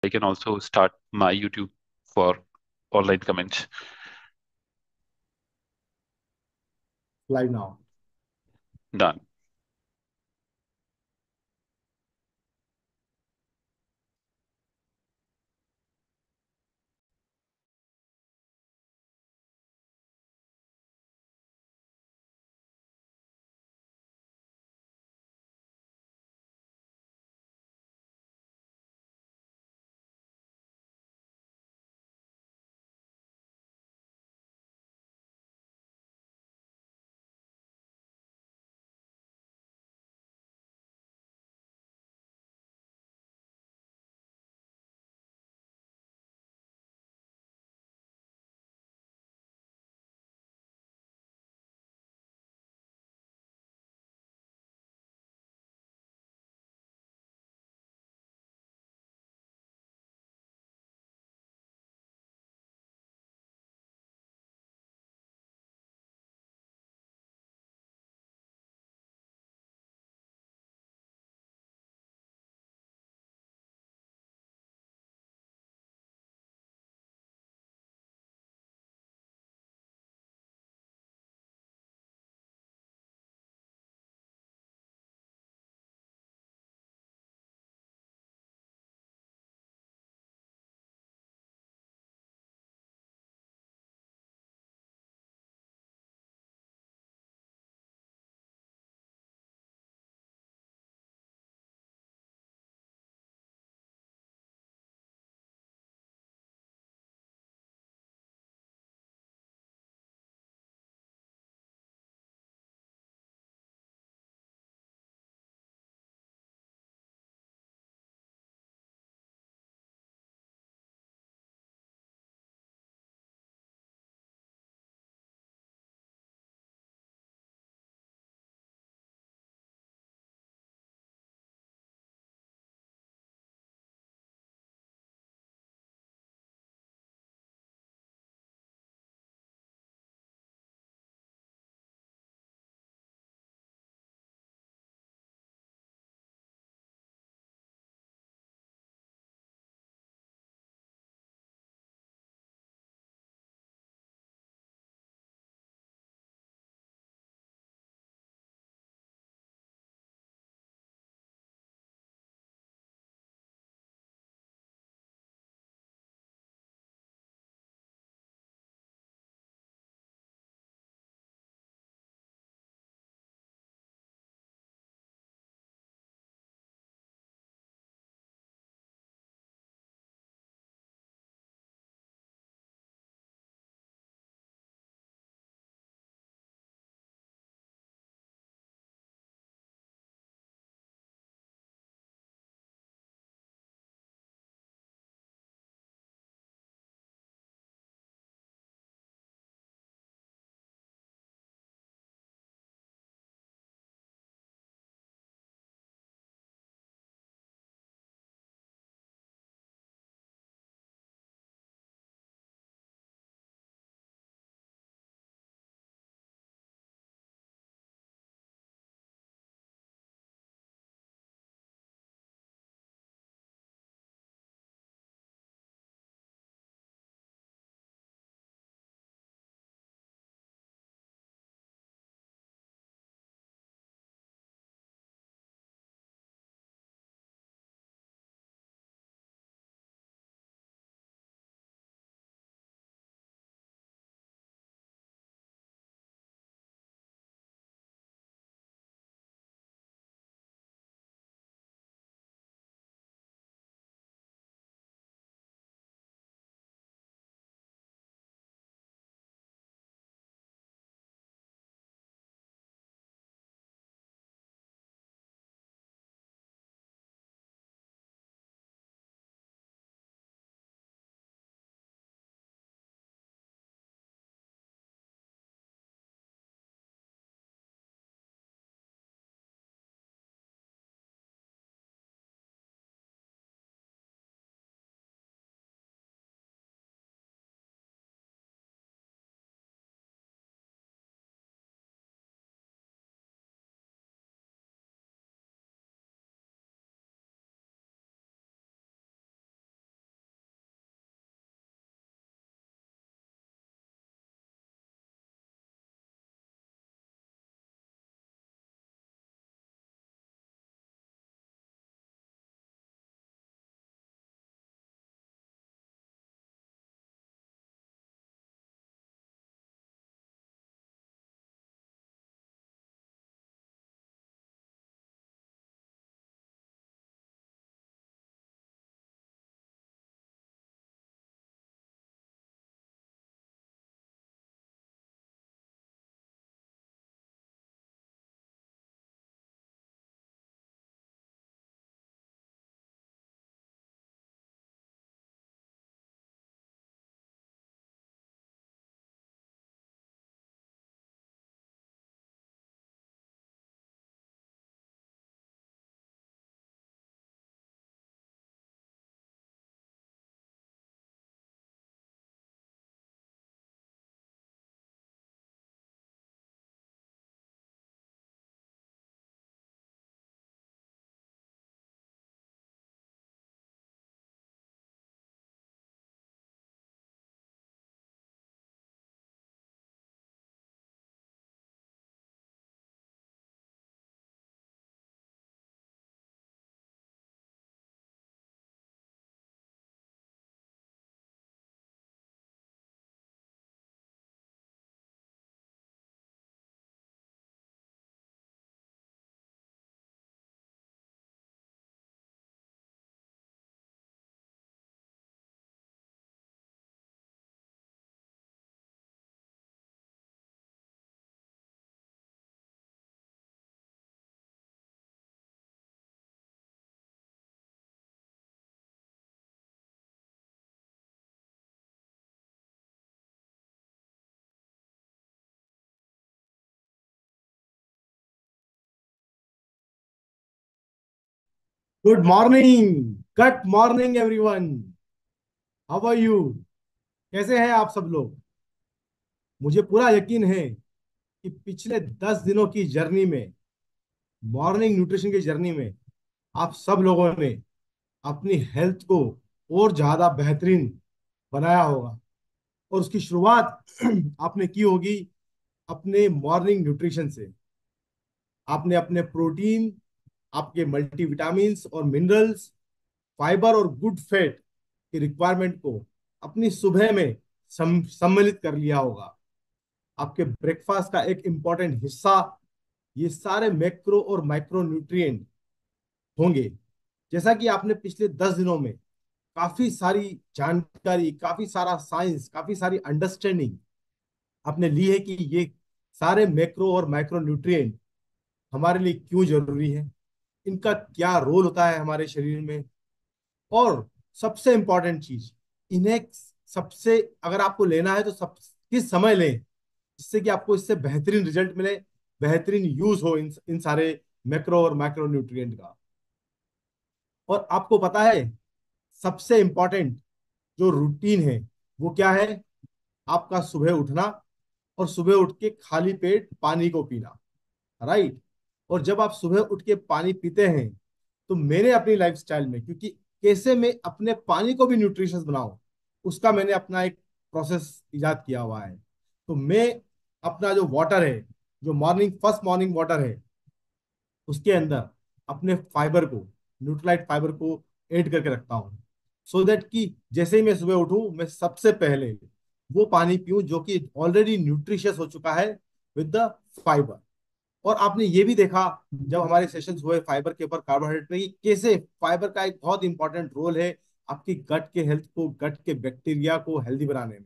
I can also start my YouTube for online comments. Live now. Done. Good morning everyone. How are you? कैसे हैं आप सब लोग? मुझे पूरा यकीन है कि पिछले 10 दिनों की जर्नी में, मॉर्निंग न्यूट्रिशन की जर्नी में, आप सब लोगों ने अपनी हेल्थ को और ज्यादा बेहतरीन बनाया होगा। और उसकी शुरुआत आपने की होगी अपने मॉर्निंग न्यूट्रिशन से। आपने अपने प्रोटीन, आपके मल्टीविटामिन्स और मिनरल्स, फाइबर और गुड फैट की रिक्वायरमेंट को अपनी सुबह में सम्मिलित कर लिया होगा। आपके ब्रेकफास्ट का एक इंपॉर्टेंट हिस्सा ये सारे मैक्रो और माइक्रो न्यूट्रिएंट होंगे। जैसा कि आपने पिछले 10 दिनों में काफी सारी जानकारी, काफी सारा साइंस, काफी सारी अंडरस्टैंडिंग आपने ली है कि ये सारे मैक्रो और माइक्रो न्यूट्रिएंट हमारे लिए क्यों जरूरी है, इनका क्या रोल होता है हमारे शरीर में। और सबसे इंपॉर्टेंट चीज, इन्हें सबसे अगर आपको लेना है तो सब किस समय लें जिससे कि आपको इससे बेहतरीन रिजल्ट मिले, बेहतरीन यूज हो इन सारे मैक्रो और माइक्रो न्यूट्रिएंट का। और आपको पता है सबसे इंपॉर्टेंट जो रूटीन है वो क्या है? आपका सुबह उठना और सुबह उठ के खाली पेट पानी को पीना, राइट। और जब आप सुबह उठ के पानी पीते हैं तो मैंने अपनी लाइफस्टाइल में, क्योंकि कैसे मैं अपने पानी को भी न्यूट्रिशियस बनाऊं, उसका मैंने अपना एक प्रोसेस इजाद किया हुआ है। तो मैं अपना जो वाटर है, जो फर्स्ट मॉर्निंग वाटर है, उसके अंदर अपने फाइबर को, न्यूट्रलाइट फाइबर को ऐड करके रखता हूँ। सो दैट कि जैसे ही मैं सुबह उठूं मैं सबसे पहले वो पानी पीऊं जो कि ऑलरेडी न्यूट्रिशियस हो चुका है विद द फाइबर। और आपने ये भी देखा जब हमारे सेशंस हुए फाइबर के ऊपर, कार्बोहाइड्रेट में, कि कैसे फाइबर का एक बहुत इंपॉर्टेंट रोल है आपकी गट के हेल्थ को, गट के बैक्टीरिया को हेल्दी बनाने में।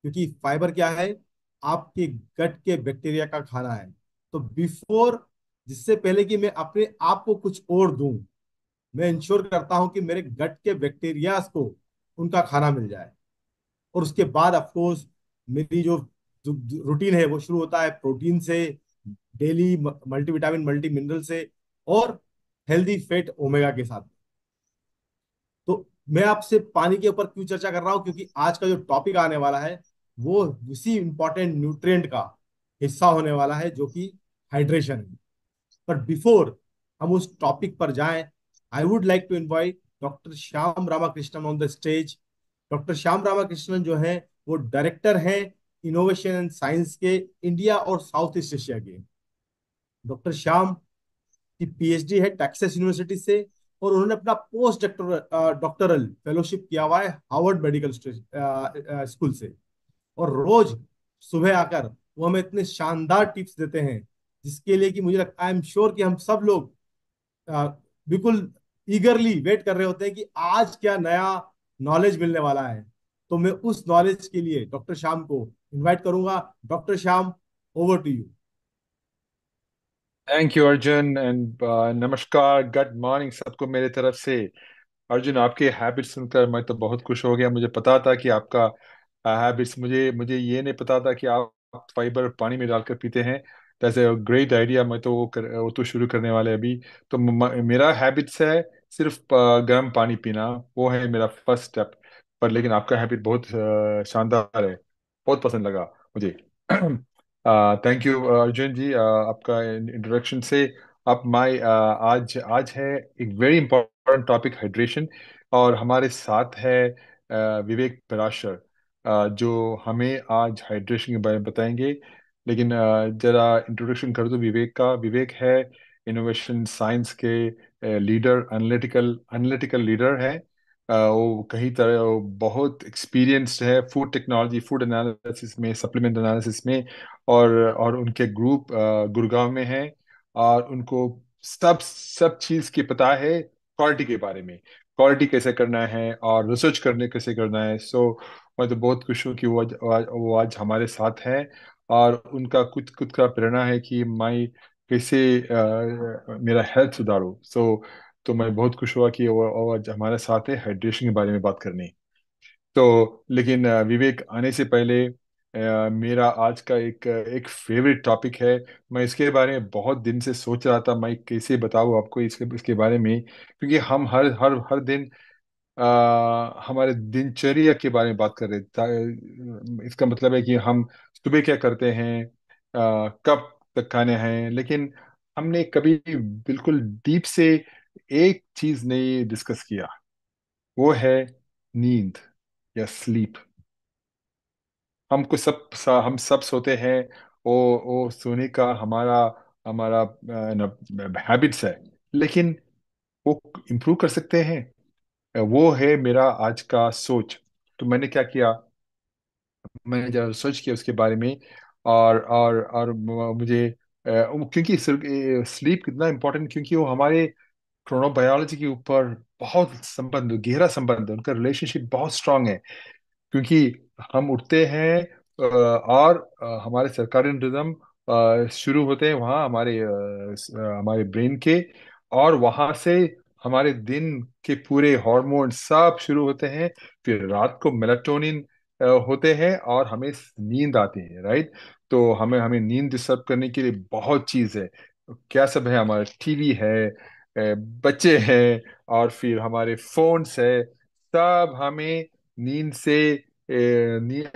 क्योंकि फाइबर क्या है? आपके गट के बैक्टीरिया का खाना है। तो बिफोर, जिससे पहले कि मैं अपने आप को कुछ और दूं, मैं इंश्योर करता हूं कि मेरे गट के बैक्टीरियाज को उनका खाना मिल जाए। और उसके बाद ऑफ कोर्स मेरी जो रूटीन है वो शुरू होता है प्रोटीन से, डेली मल्टीविटामिन मल्टी मिनरल से, और हेल्दी फैट ओमेगा के साथ। तो मैं आपसे पानी के ऊपर क्यों चर्चा कर रहा हूं? क्योंकि आज का जो टॉपिक आने वाला है वो उसी इंपॉर्टेंट न्यूट्रिएंट का हिस्सा होने वाला है जो कि हाइड्रेशन है। पर बिफोर हम उस टॉपिक पर जाएं, I would like to invite doctor Shyam Ramakrishnan on the stage. Doctor Shyam Ramakrishnan जो है वो डायरेक्टर हैं इनोवेशन एंड साइंस के, इंडिया और साउथ ईस्ट एशिया के। डॉक्टर श्याम की पीएचडी है टेक्सास यूनिवर्सिटी से, और उन्होंने अपना पोस्ट डॉक्टरल फेलोशिप किया हुआ है हार्वर्ड मेडिकल स्कूल से। और रोज सुबह आकर वो हमें इतने शानदार टिप्स देते हैं जिसके लिए कि मुझे लगता है, आई एम श्योर कि हम सब लोग अ, बिल्कुल ईगरली वेट कर रहे होते हैं कि आज क्या नया नॉलेज मिलने वाला है। तो मैं उस नॉलेज के लिए डॉक्टर श्याम को इनवाइट करूंगा। Doctor Shyam, over to you. Thank you Arjun and नमस्कार, गुड मॉर्निंग सबको मेरे तरफ से। अर्जुन, आपके हैबिट सुनकर मैं तो बहुत खुश हो गया। मुझे पता था कि आपका हैबिट्स, मुझे मुझे ये नहीं पता था कि आप फाइबर पानी में डालकर पीते हैं। That's a great idea. मैं तो वो तो शुरू करने वाले अभी। तो मेरा हैबिट्स है सिर्फ गर्म पानी पीना। वो है मेरा फर्स्ट स्टेप। पर लेकिन आपका हैबिट बहुत शानदार है। बहुत पसंद लगा मुझे। थैंक यू अर्जुन जी, आपका इंट्रोडक्शन से। आप माय आज आज है एक वेरी इंपॉर्टेंट टॉपिक, हाइड्रेशन। और हमारे साथ है विवेक पराशर, जो हमें आज हाइड्रेशन के बारे में बताएंगे। लेकिन जरा इंट्रोडक्शन कर दो विवेक का। विवेक है इनोवेशन साइंस के लीडर, एनालिटिकल एनालिटिकल लीडर है। वो कहीं तरह वो बहुत एक्सपीरियंस्ड है फूड टेक्नोलॉजी, फूड एनालिसिस में, सप्लीमेंट एनालिसिस में। और उनके ग्रुप गुड़गांव में है। और उनको सब सब चीज की पता है, क्वालिटी के बारे में, क्वालिटी कैसे करना है और रिसर्च करने कैसे करना है। सो मैं तो बहुत खुश हूँ कि वो आज हमारे साथ है। और उनका कुछ कुछ का प्रेरणा है कि मैं कैसे मेरा हेल्थ सुधारूँ। तो मैं बहुत खुश हुआ कि वो आज हमारे साथ है हाइड्रेशन के बारे में बात करने। तो लेकिन विवेक आने से पहले मेरा आज का एक एक फेवरेट टॉपिक है। मैं इसके बारे में बहुत दिन से सोच रहा था, मैं कैसे बताऊँ आपको इसके इसके बारे में, क्योंकि हम हर हर हर दिन हमारे दिनचर्या के बारे में बात कर रहे हैं। इसका मतलब है कि हम सुबह क्या करते हैं, कब तक खाने हैं, लेकिन हमने कभी बिल्कुल डीप से एक चीज नहीं डिस्कस किया। वो है नींद या स्लीप। हम सब सोते हैं। वो सोने का हमारा हमारा हैबिट्स है, लेकिन वो इम्प्रूव कर सकते हैं। वो है मेरा आज का सोच। तो मैंने क्या किया, मैंने जरा रिसर्च किया उसके बारे में। और मुझे क्योंकि स्लीप कितना इम्पोर्टेंट, क्योंकि वो हमारे क्रोनोबायोलॉजी के ऊपर बहुत संबंध, गहरा संबंध है, उनका रिलेशनशिप बहुत स्ट्रांग है। क्योंकि हम उठते हैं और हमारे सर्काडियन रिदम शुरू होते हैं वहाँ हमारे ब्रेन के। और वहाँ से हमारे दिन के पूरे हार्मोन सब शुरू होते हैं। फिर रात को मेलाटोनिन होते हैं और हमें नींद आती है, राइट। तो हमें हमें नींद डिस्टर्ब करने के लिए बहुत चीज है। क्या सब है, हमारा टीवी है, बच्चे हैं, और फिर हमारे फोन्स है। सब हमें नींद से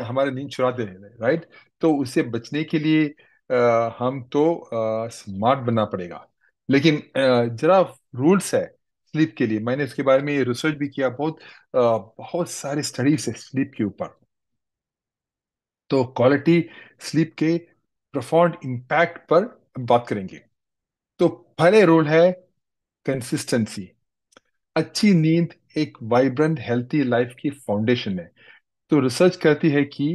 हमारे नींद चुराते हैं, राइट। तो उससे बचने के लिए हम तो स्मार्ट बनना पड़ेगा। लेकिन जरा रूल्स है स्लीप के लिए। मैंने इसके बारे में रिसर्च भी किया, बहुत सारे स्टडीज है स्लीप के ऊपर। तो क्वालिटी स्लीप के प्रोफाउंड इम्पैक्ट पर बात करेंगे। तो पहले रूल है कंसिस्टेंसी। अच्छी नींद एक वाइब्रेंट हेल्थी लाइफ की फाउंडेशन है। तो रिसर्च कहती है कि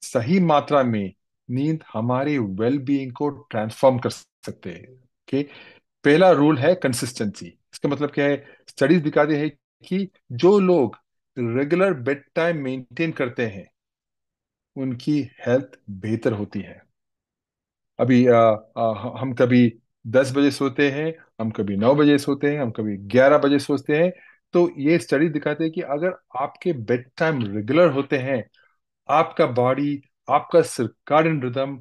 सही मात्रा में नींद हमारे वेल बीइंग को ट्रांसफॉर्म कर सकते हैं। ओके। पहला रूल है कंसिस्टेंसी। इसका मतलब क्या है, स्टडीज दिखाते हैं कि जो लोग रेगुलर बेड टाइम मेंटेन करते हैं उनकी हेल्थ बेहतर होती है। अभी हम कभी 10 बजे सोते हैं, हम कभी 9 बजे सोते हैं, हम कभी 11 बजे सोते हैं। तो ये स्टडी दिखाते हैं कि अगर आपके बेड टाइम रेगुलर होते हैं, आपका बॉडी, आपका सर्काडियन रिदम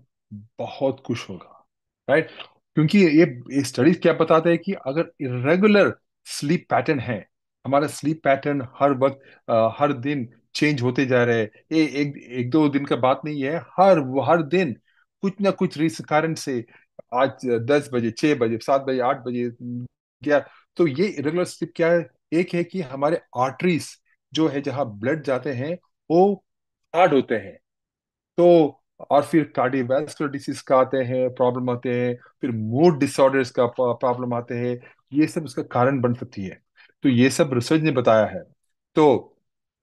बहुत खुश होगा, राइट। क्योंकि ये स्टडीज क्या बताते हैं कि अगर इरेगुलर स्लीप पैटर्न है, हमारा स्लीप पैटर्न हर वक्त हर दिन चेंज होते जा रहे हैं। ये एक एक दो दिन का बात नहीं है, हर हर दिन कुछ ना कुछ रीजन कारण से आज 10 बजे, 6 बजे, 7 बजे, 8 बजे क्या। तो ये इरेगुलर स्लीप क्या है, एक है कि हमारे आर्टरीज जो है जहाँ ब्लड जाते हैं वो हार्ड होते हैं। तो और फिर कार्डियोवैस्कुलर डिसीज का आते हैं, प्रॉब्लम आते हैं, फिर मूड डिसऑर्डर्स का प्रॉब्लम आते हैं। ये सब उसका कारण बन सकती है। तो ये सब रिसर्च ने बताया है। तो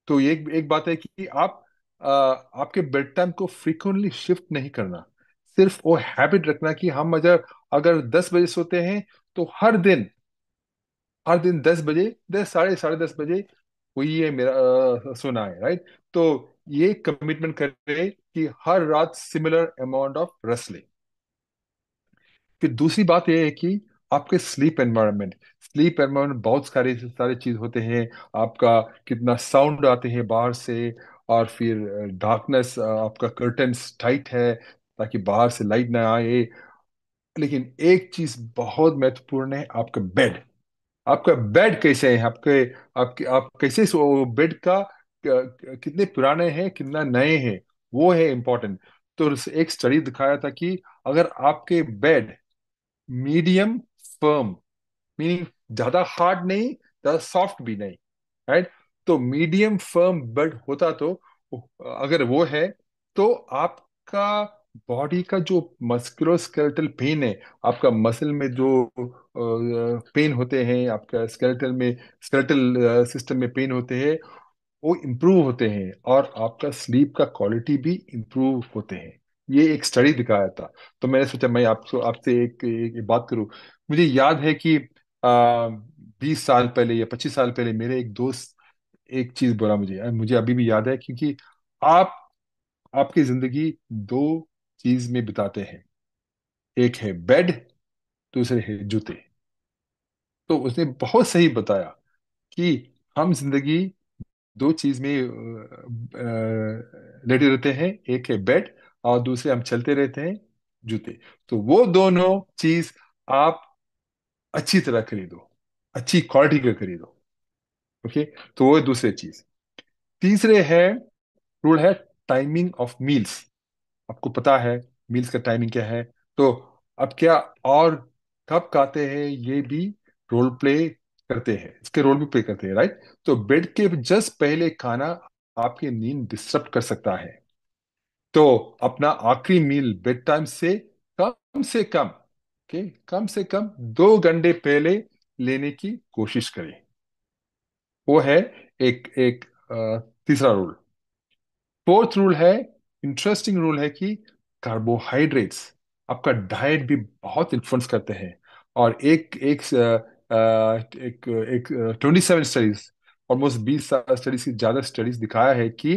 तो एक एक बात है कि आप आपके बेड टाइम को फ्रीक्वेंटली शिफ्ट नहीं करना। सिर्फ वो हैबिट रखना कि हम अगर अगर 10 बजे सोते हैं तो हर दिन 10 बजे, 10, साढ़े 10 बजे वही है मेरा सोना है, राइट। तो ये कमिटमेंट करे कि हर रात सिमिलर अमाउंट ऑफ रेस्ट ले। फिर दूसरी बात यह है कि आपके स्लीप एनवायरनमेंट बहुत सारे सारे चीज होते हैं। आपका कितना साउंड आते हैं बाहर से, और फिर डार्कनेस, आपका कर्टन्स टाइट है ताकि बाहर से लाइट ना आए। लेकिन एक चीज बहुत महत्वपूर्ण है, आपका बेड। आपका बेड कैसे है, आपके आपके आप कैसे सो बेड का कितने पुराने हैं, कितना नए हैं, वो है इम्पोर्टेंट। तो एक स्टडी दिखाया था कि अगर आपके बेड मीडियम फर्म, मीनिंग ज्यादा हार्ड नहीं, ज्यादा सॉफ्ट भी नहीं, राइट। तो मीडियम फर्म बेड होता तो अगर वो है तो आपका बॉडी का जो मस्कुलोस्केलेटल पेन है, आपका मसल में जो पेन होते हैं, आपका स्केलेटल सिस्टम में पेन होते हैं, वो इम्प्रूव होते हैं, और आपका स्लीप का क्वालिटी भी इम्प्रूव होते हैं। ये एक स्टडी दिखाया था। तो मैंने सोचा मैं आपसे एक बात करूं। मुझे याद है कि 20 साल पहले या 25 साल पहले मेरे एक दोस्त एक चीज बोला मुझे, मुझे अभी भी याद है, क्योंकि आप आपकी जिंदगी दो चीज में बिताते हैं। एक है बेड, दूसरे है जूते। तो उसने बहुत सही बताया कि हम जिंदगी दो चीज में लेटे रहते हैं, एक है बेड और दूसरे हम चलते रहते हैं, जूते। तो वो दोनों चीज आप अच्छी तरह खरीदो, अच्छी क्वालिटी का खरीदो। ओके, तो वो है दूसरी चीज। तीसरे है रूल है टाइमिंग ऑफ मील्स। आपको पता है मील्स का टाइमिंग क्या है। तो अब क्या, और कब खाते हैं ये भी रोल प्ले करते हैं, इसके रोल भी प्ले करते हैं, राइट। तो बेड के जस्ट पहले खाना आपकी नींद डिस्टर्ब कर सकता है। तो अपना आखिरी मील बेड टाइम से कम, ओके, कम से कम 2 घंटे पहले लेने की कोशिश करें। वो है एक एक तीसरा रूल। फोर्थ रूल है, इंटरेस्टिंग रूल है कि कार्बोहाइड्रेट्स आपका डाइट भी बहुत इन्फ्लुएंस करते हैं। और एक एक एक एक 27 स्टडीज, ऑलमोस्ट 20 स्टडीज की ज्यादा स्टडीज दिखाया है कि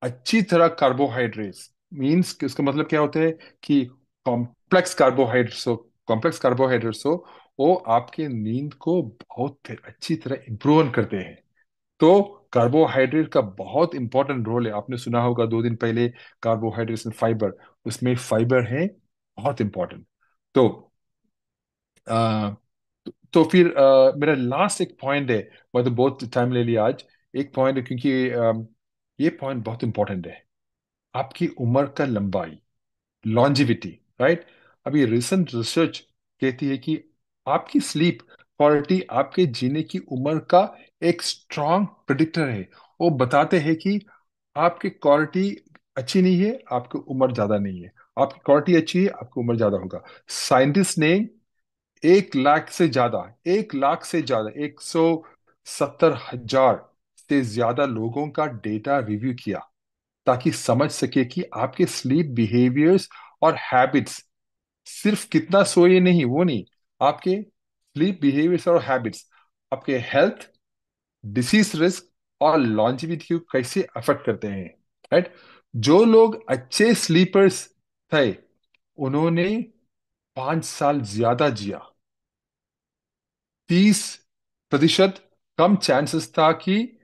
अच्छी तरह कार्बोहाइड्रेट्स मीन्स कि उसका मतलब क्या होता है कि कॉम्प्लेक्स कार्बोहाइड्रेट्स हो वो आपके नींद को बहुत अच्छी तरह इम्प्रूव करते हैं। तो कार्बोहाइड्रेट का बहुत इंपॉर्टेंट रोल है। आपने सुना होगा 2 दिन पहले कार्बोहाइड्रेट्स एंड फाइबर, उसमें फाइबर है बहुत इंपॉर्टेंट। तो आ, तो फिर मेरा लास्ट एक पॉइंट है। मैं तो बहुत टाइम ले लिया आज। एक पॉइंट है क्योंकि ये पॉइंट बहुत इंपॉर्टेंट है, आपकी उम्र का लंबाई, लॉन्जिविटी, राइट। अभी रिसेंट रिसर्च कहती है कि आपकी स्लीप क्वालिटी आपके जीने की उम्र का एक स्ट्रॉन्ग प्रिडिक्टर है। वो बताते हैं कि आपकी क्वालिटी अच्छी नहीं है, आपकी उम्र ज्यादा नहीं है। आपकी क्वालिटी अच्छी है, आपकी उम्र ज्यादा होगा। साइंटिस्ट ने 1 लाख से ज्यादा 170,000 से ज्यादा लोगों का डेटा रिव्यू किया ताकि समझ सके कि आपके स्लीप बिहेवियर्स और हैबिट्स, सिर्फ कितना सोए नहीं, वो नहीं, आपके स्लीप बिहेवियर्स और हैबिट्स आपके हेल्थ, डिसीज रिस्क और लॉन्जिविटी को कैसे अफेक्ट करते हैं, राइट। जो लोग अच्छे स्लीपर्स थे उन्होंने 5 साल ज्यादा जिया। 30% कम चांसेस था कि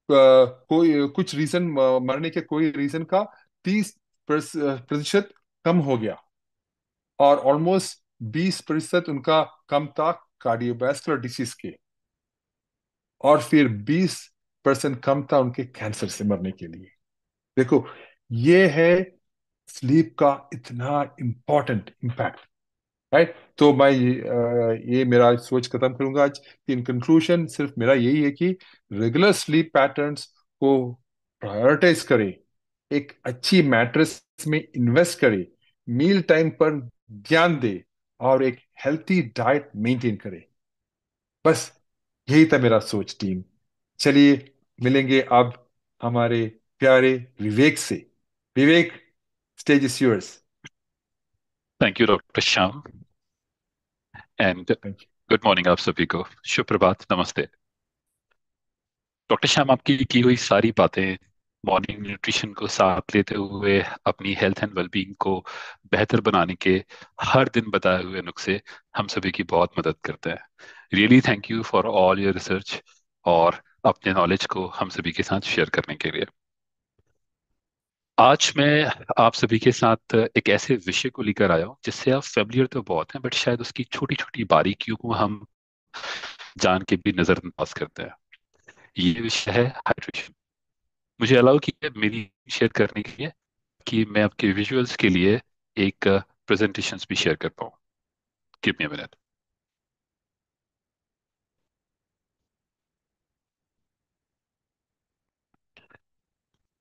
कोई कुछ रीजन, मरने के कोई रीजन का 30% कम हो गया। और ऑलमोस्ट 20% उनका कम था कार्डियोवैस्कुलर डिसीज के। और फिर 20% कम था उनके कैंसर से मरने के लिए। देखो, ये है स्लीप का इतना इंपॉर्टेंट इम्पैक्ट, राइट। तो मैं ये मेरा सोच खत्म करूंगा आज। इन कंक्लूजन सिर्फ मेरा यही है कि रेगुलर स्लीप पैटर्न्स को प्रायोरिटाइज करें, एक अच्छी मैट्रेस में इन्वेस्ट करें, मील टाइम पर ध्यान दें और एक हेल्थी डाइट मेंटेन करें। बस यही था मेरा सोच, टीम। चलिए मिलेंगे अब हमारे प्यारे विवेक से। Vivek, stage is yours. Thank you doctor Shyam. And thank you. Good morning आप सभी को। शुभ प्रभात, नमस्ते। डॉक्टर श्याम, आपकी की हुई सारी बातें मॉर्निंग न्यूट्रिशन को साथ लेते हुए अपनी हेल्थ एंड वेलबींग को बेहतर बनाने के हर दिन बताए हुए नुस्खे हम सभी की बहुत मदद करते हैं। Really thank you for all your research और अपने नॉलेज को हम सभी के साथ शेयर करने के लिए। आज मैं आप सभी के साथ एक ऐसे विषय को लेकर आया हूँ जिससे आप फेमिलियर तो बहुत हैं, बट शायद उसकी छोटी छोटी बारीकियों को हम जान के भी नजरअंदाज करते हैं। ये विषय है हाइड्रेशन। मुझे अलाउ किया मेरी शेयर करने के लिए कि मैं आपके विजुअल्स के लिए एक प्रेजेंटेशंस भी शेयर कर पाऊँ। Give me a minute.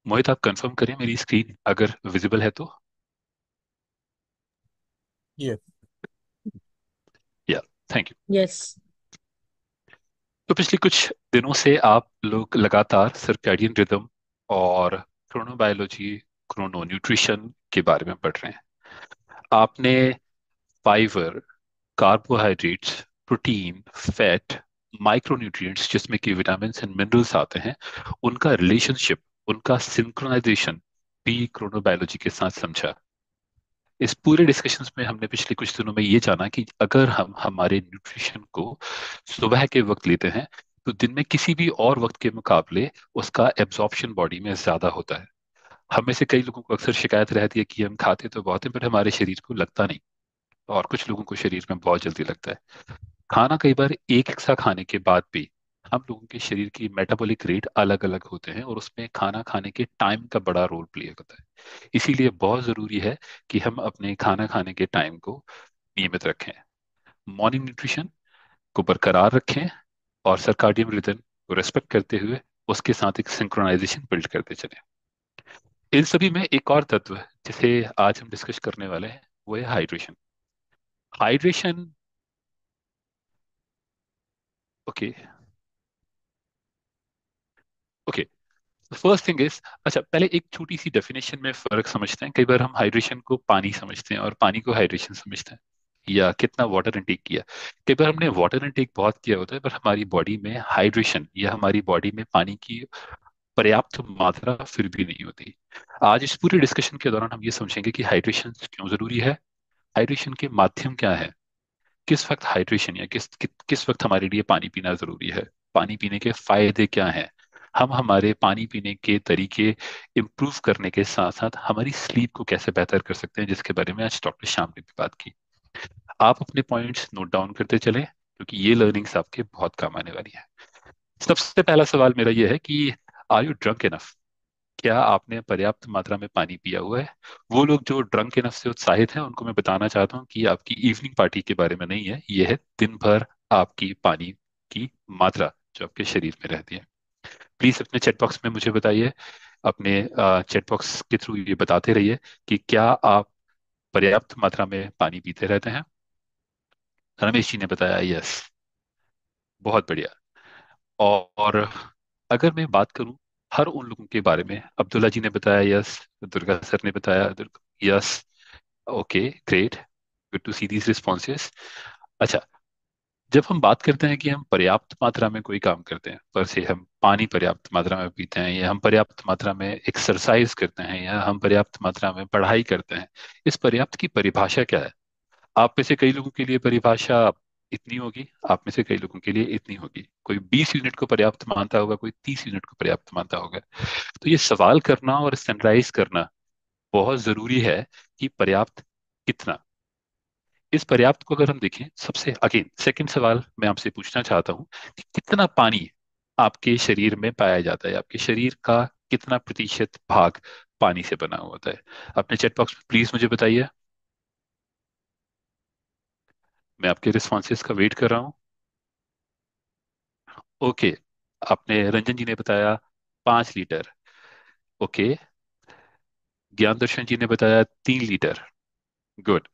मोहित, आप कंफर्म करें मेरी स्क्रीन अगर विजिबल है तो। ये या, थैंक यू। यस। तो पिछले कुछ दिनों से आप लोग लगातार सर्कैडियन रिदम और क्रोनोबायोलॉजी, क्रोनो न्यूट्रिशन के बारे में पढ़ रहे हैं। आपने fibre, carbohydrates, protein, fat, micronutrients जिसमें कि विटामिन एंड मिनरल्स आते हैं, उनका रिलेशनशिप, उनका सिंक्रोनाइजेशन भी क्रोनोबायोलॉजी के साथ समझा। इस पूरे डिस्कशंस में हमने पिछले कुछ दिनों में ये जाना कि अगर हम हमारे न्यूट्रिशन को सुबह के वक्त लेते हैं तो दिन में किसी भी और वक्त के मुकाबले उसका एब्जॉर्प्शन बॉडी में ज्यादा होता है। हम में से कई लोगों को अक्सर शिकायत रहती है कि हम खाते तो बहुत है पर हमारे शरीर को लगता नहीं, और कुछ लोगों को शरीर में बहुत जल्दी लगता है। खाना कई बार एक सा खाने के बाद भी हम लोगों के शरीर की मेटाबॉलिक रेट अलग अलग होते हैं, और उसमें खाना खाने के टाइम का बड़ा रोल प्ले होता है। इसीलिए बहुत जरूरी है कि हम अपने खाना खाने के टाइम को नियमित रखें, मॉर्निंग न्यूट्रिशन को बरकरार रखें, और सर्काडियन रिदम को रेस्पेक्ट करते हुए उसके साथ एक सिंक्रोनाइजेशन बिल्ड करते चलें। इन सभी में एक और तत्व जिसे आज हम डिस्कस करने वाले हैं वो है hydration. Hydration, okay, okay, first thing is, अच्छा पहले एक छोटी सी डेफिनेशन में फर्क समझते हैं। कई बार हम हाइड्रेशन को पानी समझते हैं और पानी को हाइड्रेशन समझते हैं, या कितना वाटर इनटेक किया। कई बार हमने वाटर इनटेक बहुत किया होता है पर हमारी बॉडी में हाइड्रेशन या हमारी बॉडी में पानी की पर्याप्त मात्रा फिर भी नहीं होती। आज इस पूरे डिस्कशन के दौरान हम ये समझेंगे कि हाइड्रेशन क्यों जरूरी है, हाइड्रेशन के माध्यम क्या है, किस वक्त हाइड्रेशन या किस वक्त हमारे लिए पानी पीना जरूरी है, पानी पीने के फायदे क्या हैं, हम हमारे पानी पीने के तरीके इम्प्रूव करने के साथ साथ हमारी स्लीप को कैसे बेहतर कर सकते हैं, जिसके बारे में आज डॉक्टर श्याम ने भी बात की। आप अपने पॉइंट्स नोट डाउन करते चलें क्योंकि ये लर्निंग्स आपके बहुत काम आने वाली है। सबसे पहला सवाल मेरा ये है कि आर यू ड्रंक इनफ? क्या आपने पर्याप्त मात्रा में पानी पिया हुआ है? वो लोग जो ड्रंक इनफ से उत्साहित हैं उनको मैं बताना चाहता हूँ कि ये आपकी इवनिंग पार्टी के बारे में नहीं है, ये है दिन भर आपकी पानी की मात्रा जो आपके शरीर में रहती है। प्लीज अपने चैट बॉक्स में मुझे बताइए, अपने चैट बॉक्स के थ्रू ये बताते रहिए कि क्या आप पर्याप्त मात्रा में पानी पीते रहते हैं। रमेश जी ने बताया यस, बहुत बढ़िया। और अगर मैं बात करूं हर उन लोगों के बारे में, अब्दुल्ला जी ने बताया यस, दुर्गा सर ने बताया yes, okay, great, good to see these responses. अच्छा, जब हम बात करते हैं कि हम पर्याप्त मात्रा में कोई काम करते हैं, पर से हम पानी पर्याप्त मात्रा में पीते हैं, या हम पर्याप्त मात्रा में एक्सरसाइज करते हैं, या हम पर्याप्त मात्रा में पढ़ाई करते हैं, इस पर्याप्त की परिभाषा क्या है? आप में से कई लोगों के लिए परिभाषा इतनी होगी, आप में से कई लोगों के लिए इतनी होगी। कोई 20 यूनिट को पर्याप्त मानता होगा, कोई 30 यूनिट को पर्याप्त मानता होगा। तो ये सवाल करना और स्टैंडर्डाइज करना बहुत जरूरी है कि पर्याप्त कितना। इस पर्याप्त को अगर हम देखें, सबसे अगेन सेकंड सवाल मैं आपसे पूछना चाहता हूं कि कितना पानी आपके शरीर में पाया जाता है, आपके शरीर का कितना प्रतिशत भाग पानी से बना हुआ होता है? अपने चैट बॉक्स में प्लीज मुझे बताइए, मैं आपके रिस्पॉन्सेज का वेट कर रहा हूँ। ओके, आपने रंजन जी ने बताया 5 लीटर, ओके, ज्ञान दर्शन जी ने बताया 3 लीटर, गुड।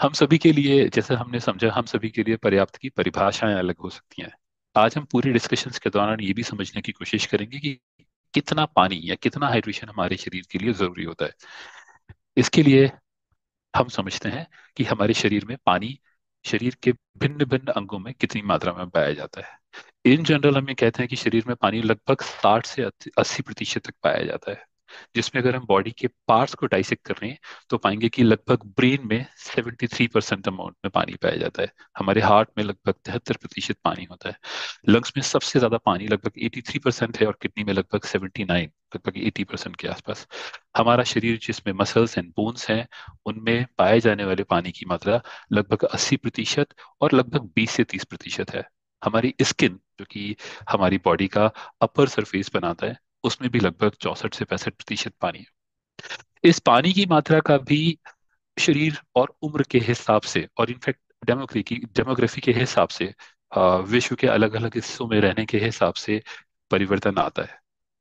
हम सभी के लिए, जैसे हमने समझा, हम सभी के लिए पर्याप्त की परिभाषाएं अलग हो सकती हैं। आज हम पूरे डिस्कशंस के दौरान ये भी समझने की कोशिश करेंगे कि कितना पानी या कितना हाइड्रेशन हमारे शरीर के लिए जरूरी होता है। इसके लिए हम समझते हैं कि हमारे शरीर में पानी शरीर के भिन्न भिन्न अंगों में कितनी मात्रा में पाया जाता है। इन जनरल हम ये कहते हैं कि शरीर में पानी लगभग 60 से 80% तक पाया जाता है, जिसमें अगर हम बॉडी के पार्ट्स को डाइसेक्ट कर रहे हैं तो पाएंगे कि लगभग ब्रेन में 73% अमाउंट में पानी पाया जाता है, हमारे हार्ट में लगभग 73% पानी होता है, लंग्स में सबसे ज्यादा पानी लगभग 83% है, और किडनी में लगभग 79, लगभग 80% के आसपास। हमारा शरीर जिसमें मसल्स एंड बोन्स हैं उनमें पाए जाने वाले पानी की मात्रा लगभग 80% और लगभग 20 से 30% है। हमारी स्किन जो कि हमारी बॉडी का अपर सरफेस बनाता है उसमें भी लगभग 64 से 65% पानी है। इस पानी की मात्रा का भी शरीर और उम्र के हिसाब से, और इनफैक्ट डेमोग्राफी के हिसाब से, विश्व के अलग अलग हिस्सों में रहने के हिसाब से परिवर्तन आता है।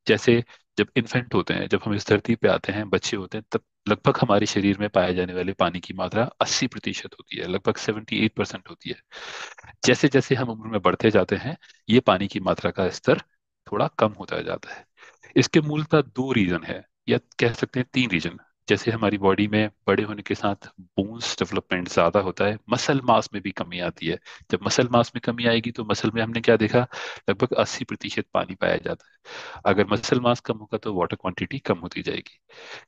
जैसे जब इन्फेंट होते हैं, जब हम इस धरती पे आते हैं, बच्चे होते हैं, तब लगभग हमारे शरीर में पाए जाने वाले पानी की मात्रा 80% होती है, लगभग 78% होती है। जैसे जैसे हम उम्र में बढ़ते जाते हैं ये पानी की मात्रा का स्तर थोड़ा कम होता जाता है। इसके मूलतः 2 रीजन है, या कह सकते हैं 3 रीजन। जैसे हमारी बॉडी में बड़े होने के साथ बोन्स डेवलपमेंट ज्यादा होता है, मसल मास में भी कमी आती है। जब मसल मास में कमी आएगी तो मसल में हमने क्या देखा, लगभग 80% पानी पाया जाता है। अगर मसल मास कम होगा तो वाटर क्वांटिटी कम होती जाएगी।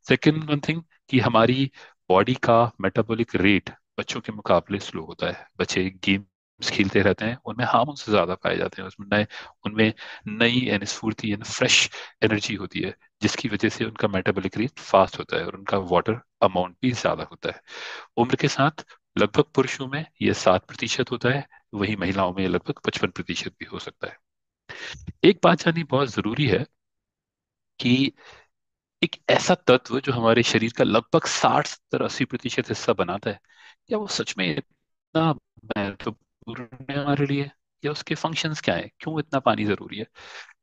सेकेंड वन थिंग कि हमारी बॉडी का मेटाबॉलिक रेट बच्चों के मुकाबले स्लो होता है। बच्चे गेम खेलते रहते हैं उनमें हार्मोन से ज्यादा पाए जाते हैं, उसमें नए, उनमें नई यानी स्फूर्ति यानी फ्रेश एनर्जी होती है, जिसकी वजह से उनका मेटाबॉलिक रेट फास्ट होता है और उनका वाटर अमाउंट भी ज्यादा होता है। उम्र के साथ लगभग पुरुषों में यह 7% होता है, वही महिलाओं में ये लगभग 55% भी हो सकता है। एक बात जाननी बहुत जरूरी है कि एक ऐसा तत्व जो हमारे शरीर का लगभग 60 70 80% हिस्सा बनाता है, क्या वो सच में इतना महत्वपूर्ण है हमारे लिए, या उसके फंक्शंस क्या है, क्यों इतना पानी जरूरी है?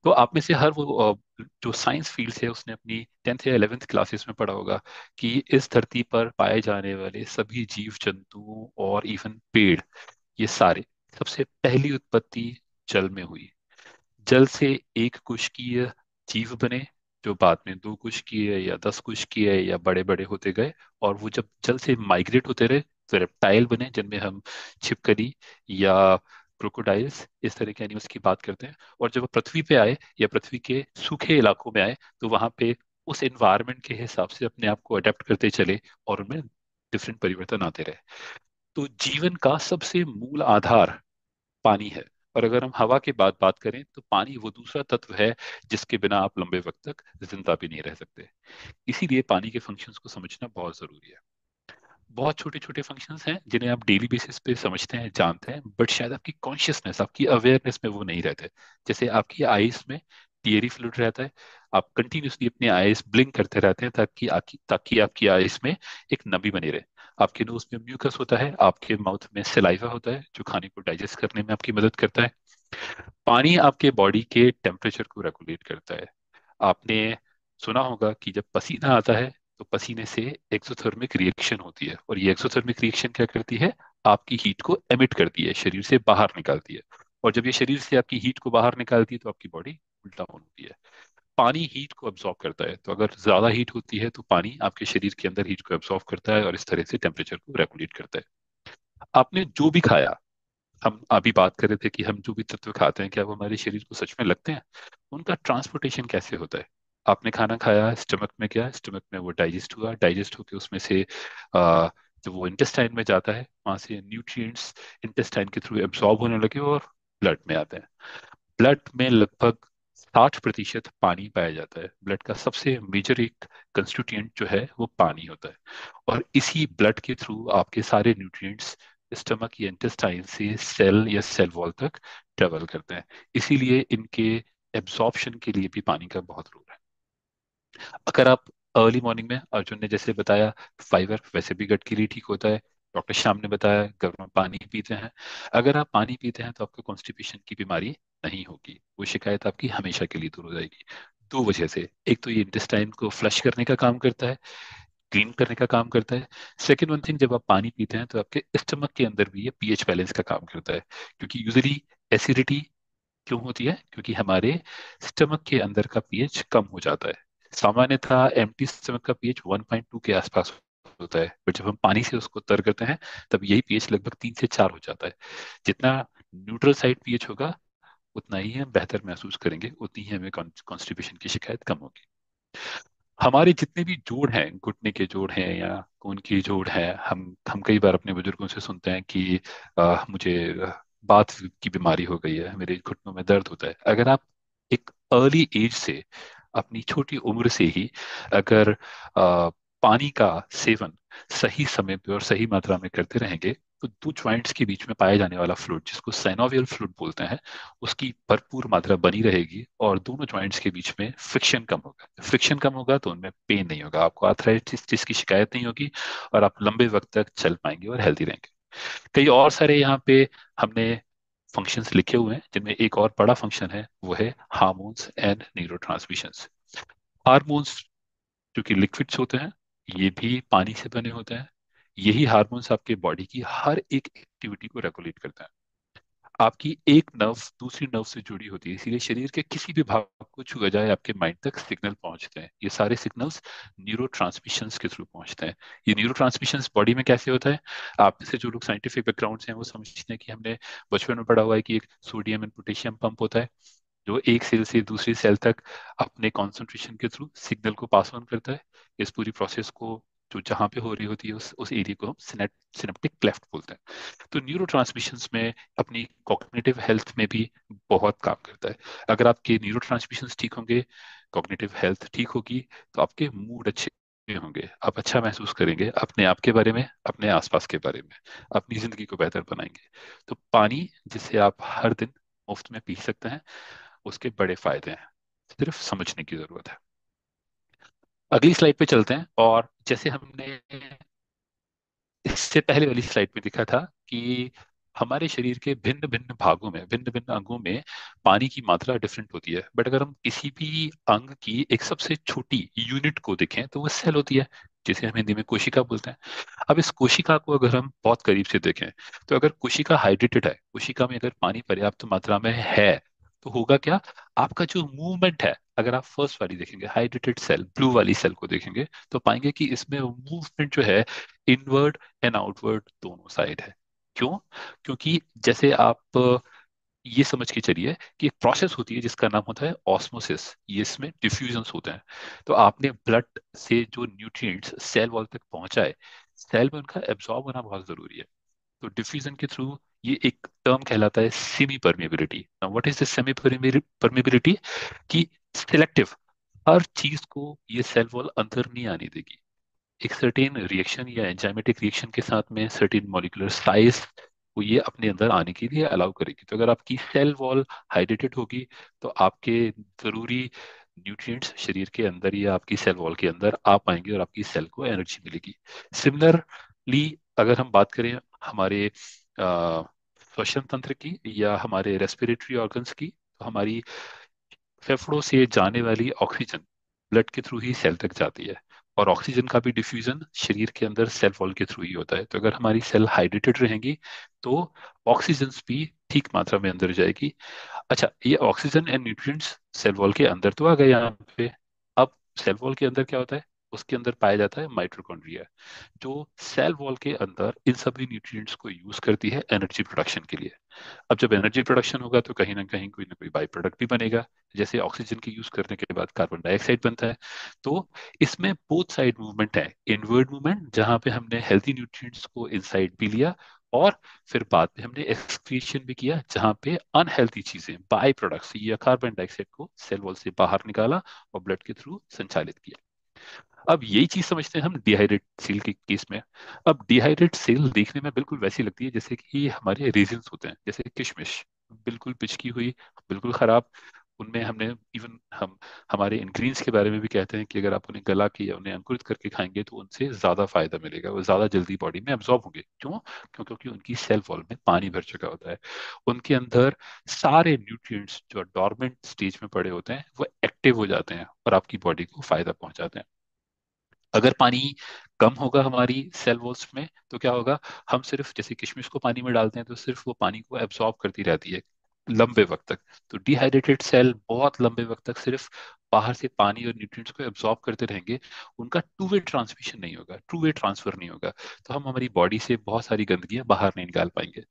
तो आप में से हर वो जो साइंस फील्ड है उसने अपनी 10th या 11th क्लासेस में पढ़ा होगा कि इस धरती पर पाए जाने वाले सभी जीव जंतु और इवन पेड़, ये सारे सबसे पहली उत्पत्ति जल में हुई। जल से एक कोशिकीय जीव बने, जो बाद में 2 कोशिकीय या 10 कोशिकीय या बड़े बड़े होते गए, और वो जब जल से माइग्रेट होते रहे तो रेप्टाइल बने, जिनमें हम छिपकली या क्रोकोडाइल्स इस तरह के एनिमल्स की बात करते हैं। और जब वो पृथ्वी पे आए या पृथ्वी के सूखे इलाकों में आए तो वहां पे उस एनवायरनमेंट के हिसाब से अपने आप को अडेप्ट करते चले और उनमें डिफरेंट परिवर्तन आते रहे। तो जीवन का सबसे मूल आधार पानी है। और अगर हम हवा की बात करें तो पानी वो दूसरा तत्व है जिसके बिना आप लंबे वक्त तक जिंदा भी नहीं रह सकते। इसीलिए पानी के फंक्शंस को समझना बहुत जरूरी है। बहुत छोटे छोटे फंक्शंस हैं जिन्हें आप डेली बेसिस पे समझते हैं, जानते हैं, बट शायद आपकी कॉन्शियसनेस, आपकी अवेयरनेस में वो नहीं रहते। जैसे आपकी आईज में टीयरी फ्लूइड रहता है, आप कंटिन्यूसली अपनी आईज ब्लिंक करते रहते हैं ताकि आपकी आईज में एक नमी बनी रहे। आपके नोज में म्यूकस होता है, आपके माउथ में सलाइवा होता है जो खाने को डाइजेस्ट करने में आपकी मदद करता है। पानी आपके बॉडी के टेम्परेचर को रेगुलेट करता है। आपने सुना होगा कि जब पसीना आता है तो पसीने से एक्सोथर्मिक रिएक्शन होती है, और ये एक्सोथर्मिक रिएक्शन क्या करती है, आपकी हीट को एमिट करती है, शरीर से बाहर निकालती है। और जब ये शरीर से आपकी हीट को बाहर निकालती है तो आपकी बॉडी कूल डाउन होती है। पानी हीट को अब्सॉर्ब करता है, तो अगर ज्यादा हीट होती है तो पानी आपके शरीर के अंदर हीट को अब्सॉर्ब करता है और इस तरह से टेम्परेचर को रेगुलेट करता है। आपने जो भी खाया, हम अभी बात कर रहे थे कि हम जो भी तत्व खाते हैं क्या वो हमारे शरीर को सच में लगते हैं, उनका ट्रांसपोर्टेशन कैसे होता है? आपने खाना खाया, स्टमक में गया, स्टमक में वो डाइजेस्ट हुआ, डाइजेस्ट होकर उसमें से जब वो इंटेस्टाइन में जाता है वहां से न्यूट्रिएंट्स इंटेस्टाइन के थ्रू एब्सॉर्ब होने लगे और ब्लड में आते हैं। ब्लड में लगभग 60% पानी पाया जाता है। ब्लड का सबसे मेजर एक कंस्टिट्यूएंट जो है वो पानी होता है। और इसी ब्लड के थ्रू आपके सारे न्यूट्रिएंट्स स्टमक या इंटेस्टाइन से सेल या सेल वॉल तक ट्रेवल करते हैं। इसीलिए इनके एब्जॉर्प्शन के लिए भी पानी का बहुत रोल है। अगर आप अर्ली मॉर्निंग में, अर्जुन ने जैसे बताया, फाइबर वैसे भी गट के लिए ठीक होता है, डॉक्टर श्याम ने बताया गर्म पानी पीते हैं, अगर आप पानी पीते हैं तो आपको कॉन्स्टिपेशन की बीमारी नहीं होगी, वो शिकायत आपकी हमेशा के लिए दूर हो जाएगी। 2 वजह से, एक तो ये इंटेस्टाइन को फ्लश करने का काम करता है, क्लीन करने का काम करता है। सेकेंड वन थिंग, जब आप पानी पीते हैं तो आपके स्टमक के अंदर भी ये पीएच बैलेंस का काम करता है, क्योंकि यूजली एसिडिटी क्यों होती है, क्योंकि हमारे स्टमक के अंदर का पीएच कम हो जाता है। सामान्यतः एम्प्टी स्टमक का पीएच 1.2 के आसपास होता है, बट जब हम पानी से उसको तर करते हैं तब यही पीएच लगभग 3 से 4 हो जाता है। जितना न्यूट्रल साइड पीएच होगा उतना ही हम बेहतर महसूस करेंगे, उतनी ही हमें कॉन्स्टिपेशन की शिकायत कम होगी। हमारे जितने भी जोड़ हैं, घुटने के जोड़ हैं या खून की जोड़ हैं, हम कई बार अपने बुजुर्गों से सुनते हैं कि मुझे बात की बीमारी हो गई है, मेरे घुटनों में दर्द होता है। अगर आप एक अर्ली एज से, अपनी छोटी उम्र से ही अगर पानी का सेवन सही समय पे और सही मात्रा में करते रहेंगे तो 2 जॉइंट्स के बीच में पाया जाने वाला फ्लूइड, जिसको साइनोवियल फ्लूइड बोलते हैं, उसकी भरपूर मात्रा बनी रहेगी और दोनों जॉइंट्स के बीच में फ्रिक्शन कम होगा। फ्रिक्शन कम होगा तो उनमें पेन नहीं होगा, आपको आर्थराइटिस की शिकायत नहीं होगी, और आप लंबे वक्त तक चल पाएंगे और हेल्दी रहेंगे। कई और सारे यहाँ पे हमने फंक्शंस लिखे हुए हैं, जिनमें एक और बड़ा फंक्शन है, वो है हार्मोन्स एंड न्यूरोट्रांसमिशंस। हार्मोन्स जो कि लिक्विड्स होते हैं, ये भी पानी से बने होते हैं। यही हार्मोन्स आपके बॉडी की हर एक एक्टिविटी को रेगुलेट करते हैं। आपकी एक नर्व दूसरी नर्व से जुड़ी होती है, इसीलिए शरीर के किसी भी भाग को छुआ जाए आपके माइंड तक सिग्नल पहुंचते हैं। ये सारे सिग्नल्स न्यूरो ट्रांसमिशंस के थ्रू पहुंचते हैं। ये न्यूरो ट्रांसमिशंस बॉडी में कैसे होता है? आप में से जो लोग साइंटिफिक बैकग्राउंड से हैं वो समझते हैं कि हमने बचपन में पढ़ा हुआ है कि एक सोडियम एंड पोटेशियम पंप होता है, जो एक सेल से दूसरी सेल तक अपने कॉन्सेंट्रेशन के थ्रू सिग्नल को पास ऑन करता है। इस पूरी प्रोसेस को जो जहाँ पे हो रही होती है उस एरिया को हम सिनेप्टिक क्लेफ्ट बोलते हैं। तो न्यूरो में अपनी कॉग्निटिव हेल्थ में भी बहुत काम करता है। अगर आपके न्यूरो ठीक होंगे, कॉग्निटिव हेल्थ ठीक होगी, तो आपके मूड अच्छे होंगे, आप अच्छा महसूस करेंगे अपने आप के बारे में, अपने आसपास के बारे में, अपनी जिंदगी को बेहतर बनाएंगे। तो पानी जिसे आप हर दिन मुफ्त में पी सकते हैं, उसके बड़े फायदे हैं, सिर्फ समझने की जरूरत है। अगली स्लाइड पे चलते हैं, और जैसे हमने इससे पहले वाली स्लाइड में दिखा था कि हमारे शरीर के भिन्न भिन्न भागों में, भिन्न भिन्न अंगों में पानी की मात्रा डिफरेंट होती है। बट अगर हम किसी भी अंग की एक सबसे छोटी यूनिट को देखें तो वो सेल होती है, जिसे हम हिंदी में कोशिका बोलते हैं। अब इस कोशिका को अगर हम बहुत करीब से देखें, तो अगर कोशिका हाइड्रेटेड है, कोशिका में अगर पानी पर्याप्त मात्रा में है, तो होगा क्या, आपका जो मूवमेंट है, अगर आप फर्स्ट वाली देखेंगे हाइड्रेटेड सेल, ब्लू वाली सेल को देखेंगे, तो पाएंगे कि इसमें मूवमेंट जो है इनवर्ड एंड आउटवर्ड दोनों साइड है। क्यों? क्योंकि जैसे आप ये समझ के चलिए कि एक प्रोसेस होती है जिसका नाम होता है ऑस्मोसिस, ये इसमें डिफ्यूजन्स होते हैं। तो आपने ब्लड से जो न्यूट्रिएंट्स सेल वॉल तक पहुंचाए, सेल में उनका एब्जॉर्ब होना बहुत जरूरी है। तो डिफ्यूजन के थ्रू ये एक टर्म कहलाता है semi permeability. What is this semi permeability? कि सिलेक्टिव, हर चीज को ये सेल वॉल अंदर नहीं आने देगी। एक सर्टेन रिएक्शन या एंजाइमेटिक रिएक्शन के साथ में सर्टेन मॉलिक्यूलर साइज को ये अपने अंदर आने के लिए अलाउ करेगी। तो अगर आपकी सेल वॉल हाइड्रेटेड होगी, तो आपके जरूरी न्यूट्रिएंट्स शरीर के अंदर या आपकी सेल वॉल के अंदर आ पाएंगे और आपकी सेल को एनर्जी मिलेगी। सिमिलरली अगर हम बात करें हमारे श्वसन तंत्र की या हमारे रेस्पिरेटरी ऑर्गन्स की, तो हमारी फेफड़ों से जाने वाली ऑक्सीजन ब्लड के थ्रू ही सेल तक जाती है, और ऑक्सीजन का भी डिफ्यूजन शरीर के अंदर सेल वॉल के थ्रू ही होता है। तो अगर हमारी सेल हाइड्रेटेड रहेंगी, तो ऑक्सीजन भी ठीक मात्रा में अंदर जाएगी। अच्छा, ये oxygen and nutrients cell wall के अंदर तो आ गए यहाँ पे। अब सेल वॉल के अंदर क्या होता है? उसके अंदर पाया जाता है माइटोकॉन्ड्रिया, जो सेल वॉल के अंदर इन सभी न्यूट्रिएंट्स को यूज करती है एनर्जी प्रोडक्शन के लिए। अब जब एनर्जी प्रोडक्शन होगा, तो कहीं ना कोई बाई प्रोडक्ट भी बनेगा। जैसे ऑक्सीजन के यूज करने के बाद कार्बन डाइऑक्साइड बनता है। तो इसमें बोथ साइड मूवमेंट है, इनवर्ड मूवमेंट जहां पे हमने हेल्थी न्यूट्रिएंट्स को इनसाइड भी लिया, और फिर बाद में हमने एक्सक्रीशन भी किया जहां पे अनहेल्थी चीजें, बाई प्रोडक्ट्स या कार्बन डाइऑक्साइड को सेल वॉल से बाहर निकाला और ब्लड के थ्रू संचालित किया। अब यही चीज समझते हैं हम डिहाइड्रेट सेल के केस में। अब डिहाइड्रेट सेल देखने में बिल्कुल वैसी लगती है जैसे कि हमारे रेजिन्स होते हैं, जैसे किशमिश, बिल्कुल पिचकी हुई, बिल्कुल खराब। उनमें हमने इवन हम हमारे इंग्रेडिएंट्स के बारे में भी कहते हैं कि अगर आप उन्हें गला के या उन्हें अंकुरित करके खाएंगे, तो उनसे ज्यादा फायदा मिलेगा, वो ज्यादा जल्दी बॉडी में एब्जॉर्ब होंगे। क्यों? क्योंकि उनकी सेल वॉल में पानी भर चुका होता है। उनके अंदर सारे न्यूट्रिएंट्स जो डॉर्मेंट स्टेज में पड़े होते हैं, वो एक्टिव हो जाते हैं और आपकी बॉडी को फायदा पहुंचाते हैं। अगर पानी कम होगा हमारी सेल वॉल्स में, तो क्या होगा, हम सिर्फ जैसे किशमिश को पानी में डालते हैं, तो सिर्फ वो पानी को एब्जॉर्ब करती रहती है लंबे वक्त तक। तो डिहाइड्रेटेड सेल बहुत लंबे वक्त तक सिर्फ बाहर से पानी और न्यूट्रिएंट्स को एब्जॉर्ब करते रहेंगे, उनका टू वे ट्रांसमिशन नहीं होगा, टू वे ट्रांसफर नहीं होगा। तो हम हमारी बॉडी से बहुत सारी गंदगियां बाहर नहीं निकाल पाएंगे।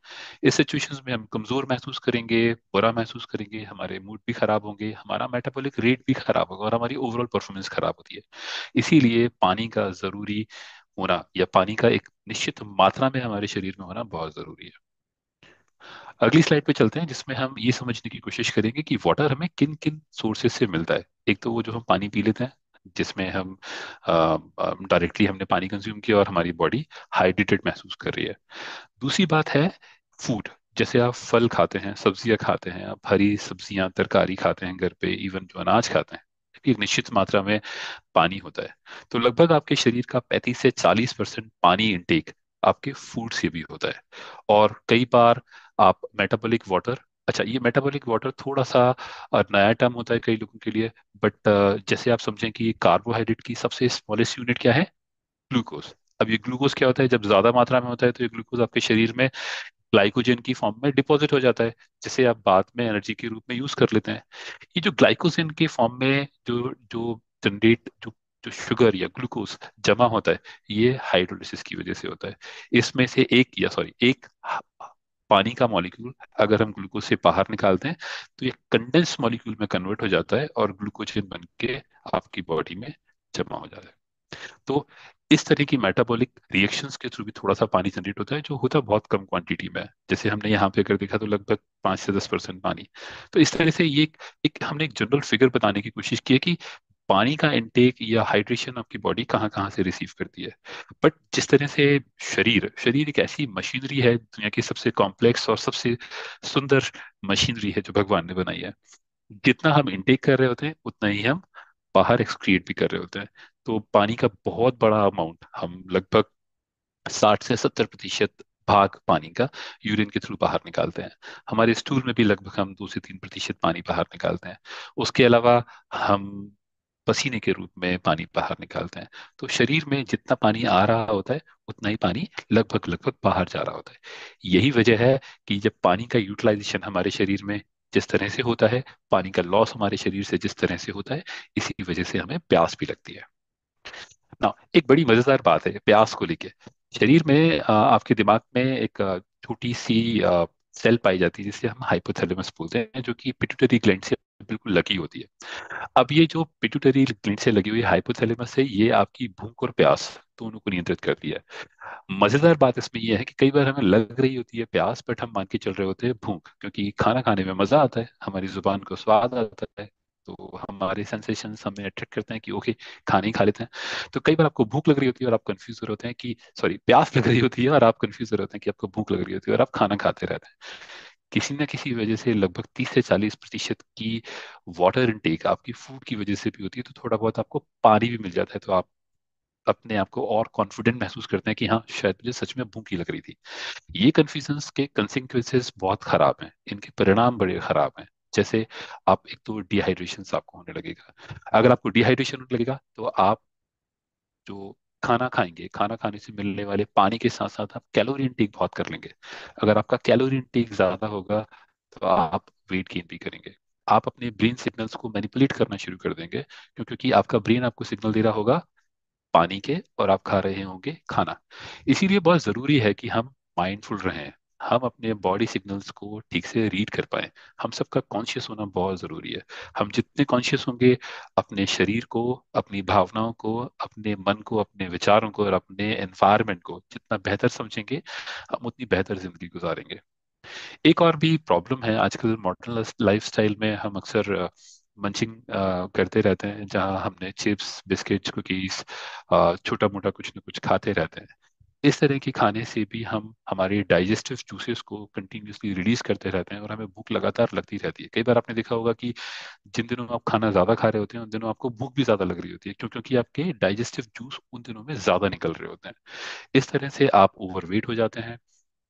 इस सिचुएशंस में हम कमजोर महसूस करेंगे, बुरा महसूस करेंगे, हमारे मूड भी खराब होंगे, हमारा मेटाबॉलिक रेट भी खराब होगा, और हमारी ओवरऑल परफॉर्मेंस खराब होती है। इसीलिए पानी का जरूरी होना, या पानी का एक निश्चित मात्रा में हमारे शरीर में होना बहुत जरूरी है। अगली स्लाइड पे चलते हैं, जिसमें हम ये समझने की कोशिश करेंगे कि वाटर हमें किन किन सोर्सेज से मिलता है। एक तो वो जो हम पानी पी लेते हैं, जिसमें हम डायरेक्टली हमने पानी कंज्यूम किया और हमारी बॉडी हाइड्रेटेड महसूस कर रही है। दूसरी बात है फूड। जैसे आप फल खाते हैं, सब्जियां खाते हैं, आप हरी सब्जियां तरकारी खाते हैं घर पे, इवन जो अनाज खाते हैं, एक निश्चित मात्रा में पानी होता है। तो लगभग आपके शरीर का 35 से 40% पानी इंटेक आपके फूड से भी होता है। और कई बार आप मेटाबॉलिक वाटर, अच्छा ये मेटाबॉलिक वाटर थोड़ा सा नया टर्म होता है कई लोगों के लिए, बट जैसे आप समझें कि कार्बोहाइड्रेट की सबसे स्मॉलेस्ट यूनिट क्या है, ग्लूकोज। अब ये ग्लूकोज क्या होता है, जब ज्यादा मात्रा में होता है, तो ये ग्लूकोज आपके शरीर में ग्लाइकोजन की फॉर्म में डिपॉजिट हो जाता है, जिसे आप बाद में एनर्जी के रूप में यूज कर लेते हैं। ये जो ग्लाइकोजन के फॉर्म में जो जो जनरेट जो जो शुगर या ग्लूकोज जमा होता है, ये हाइड्रोलिसिस की वजह से होता है। इसमें से एक, या सॉरी, एक पानी का मॉलिक्यूल अगर हम ग्लूकोज से बाहर निकालते हैं, तो ये कंडेंस मॉलिक्यूल में कन्वर्ट हो जाता है और ग्लूकोजन बन के आपकी बॉडी में जमा हो जाता है। तो इस तरह की मेटाबॉलिक रिएक्शंस के थ्रू भी थोड़ा सा पानी जनरेट होता है, जो होता है बहुत कम क्वांटिटी में। जैसे हमने यहाँ पे अगर देखा तो लगभग 5 से 10% पानी। तो इस तरह से ये हमने एक जनरल फिगर बताने की कोशिश की है कि पानी का इंटेक या हाइड्रेशन आपकी बॉडी कहाँ कहाँ से रिसीव करती है। बट जिस तरह से शरीर शरीर एक ऐसी मशीनरी है, दुनिया की सबसे कॉम्प्लेक्स और सबसे सुंदर मशीनरी है जो भगवान ने बनाई है। जितना हम इंटेक कर रहे होते हैं उतना ही हम बाहर एक्सक्रिएट भी कर रहे होते हैं। तो पानी का बहुत बड़ा अमाउंट, हम लगभग 60 से 70% भाग पानी का यूरिन के थ्रू बाहर निकालते हैं। हमारे स्टूल में भी लगभग हम 2 से 3% पानी बाहर निकालते हैं। उसके अलावा हम पसीने के रूप में पानी बाहर निकालते हैं। तो शरीर में जितना पानी आ रहा होता है उतना ही पानी लगभग लगभग बाहर जा रहा होता है। यही वजह है कि जब पानी का यूटिलाइजेशन हमारे शरीर में जिस तरह से होता है, पानी का लॉस हमारे शरीर से जिस तरह से होता है, इसी वजह से हमें प्यास भी लगती है ना। एक बड़ी मजेदार बात है प्यास को लेके। शरीर में आपके दिमाग में एक छोटी सी सेल पाई जाती है जिसे हम हाइपोथैलेमस बोलते हैं, जो कि पिट्यूटरी ग्लैंड से बिल्कुल लगी होती है। अब ये जो पिट्यूटरी ग्लैंड से लगी हुई हाइपोथैलेमस है, ये आपकी भूख और प्यास दोनों को नियंत्रित करती है। मजेदार बात इसमें यह है कि कई बार हमें लग रही होती है प्यास, बट हम मान के चल रहे होते हैं भूख, क्योंकि खाना खाने में मजा आता है, हमारी जुबान को स्वाद आता है। तो हमारे सेंसेशंस हमें अट्रैक्ट करते हैं कि ओके, खाने ही खा लेते हैं। तो कई बार आपको भूख लग रही होती है और आप कंफ्यूज हो रहे होते हैं कि, सॉरी, प्यास लग रही होती है और आप कंफ्यूज हो रहे होते हैं कि आपको भूख लग रही होती है, और आप खाना खाते रहते हैं। किसी न किसी वजह से लगभग 30 से 40% की वाटर इनटेक आपकी फूड की वजह से भी होती है। तो थोड़ा बहुत आपको पानी भी मिल जाता है, तो आप अपने आप को और कॉन्फिडेंट महसूस करते हैं कि हाँ, शायद मुझे सच में भूख ही लग रही थी। ये कन्फ्यूजन्स के कंसिक्वेंसेस बहुत खराब हैं, इनके परिणाम बड़े खराब हैं। जैसे आप, एक तो डिहाइड्रेशन आपको होने लगेगा। अगर आपको डिहाइड्रेशन होने लगेगा तो आप जो खाना खाएंगे, खाना खाने से मिलने वाले पानी के साथ साथ आप कैलोरी इंटेक बहुत कर लेंगे। अगर आपका कैलोरी इंटेक ज्यादा होगा तो आप वेट गेन भी करेंगे। आप अपने ब्रेन सिग्नल्स को मैनिपुलेट करना शुरू कर देंगे, क्योंकि आपका ब्रेन आपको सिग्नल दे रहा होगा पानी के, और आप खा रहे होंगे खाना। इसीलिए बहुत जरूरी है कि हम माइंडफुल रहें, हम अपने बॉडी सिग्नल्स को ठीक से रीड कर पाएं। हम सबका कॉन्शियस होना बहुत जरूरी है। हम जितने कॉन्शियस होंगे अपने शरीर को, अपनी भावनाओं को, अपने मन को, अपने विचारों को और अपने एनवायरनमेंट को जितना बेहतर समझेंगे, हम उतनी बेहतर जिंदगी गुजारेंगे। एक और भी प्रॉब्लम है आजकल मॉडर्न लाइफस्टाइल में, हम अक्सर मंचिंग करते रहते हैं, जहां हमने चिप्स, बिस्किट्स, कुकीज, छोटा मोटा कुछ ना कुछ खाते रहते हैं। इस तरह के खाने से भी हम हमारे डाइजेस्टिव जूसेस को कंटिन्यूसली रिलीज करते रहते हैं और हमें भूख लगातार लगती रहती है। कई बार आपने देखा होगा कि जिन दिनों आप खाना ज्यादा खा रहे होते हैं उन दिनों आपको भूख भी ज्यादा लग रही होती है, क्योंकि आपके डाइजेस्टिव जूस उन दिनों में ज्यादा निकल रहे होते हैं। इस तरह से आप ओवरवेट हो जाते हैं,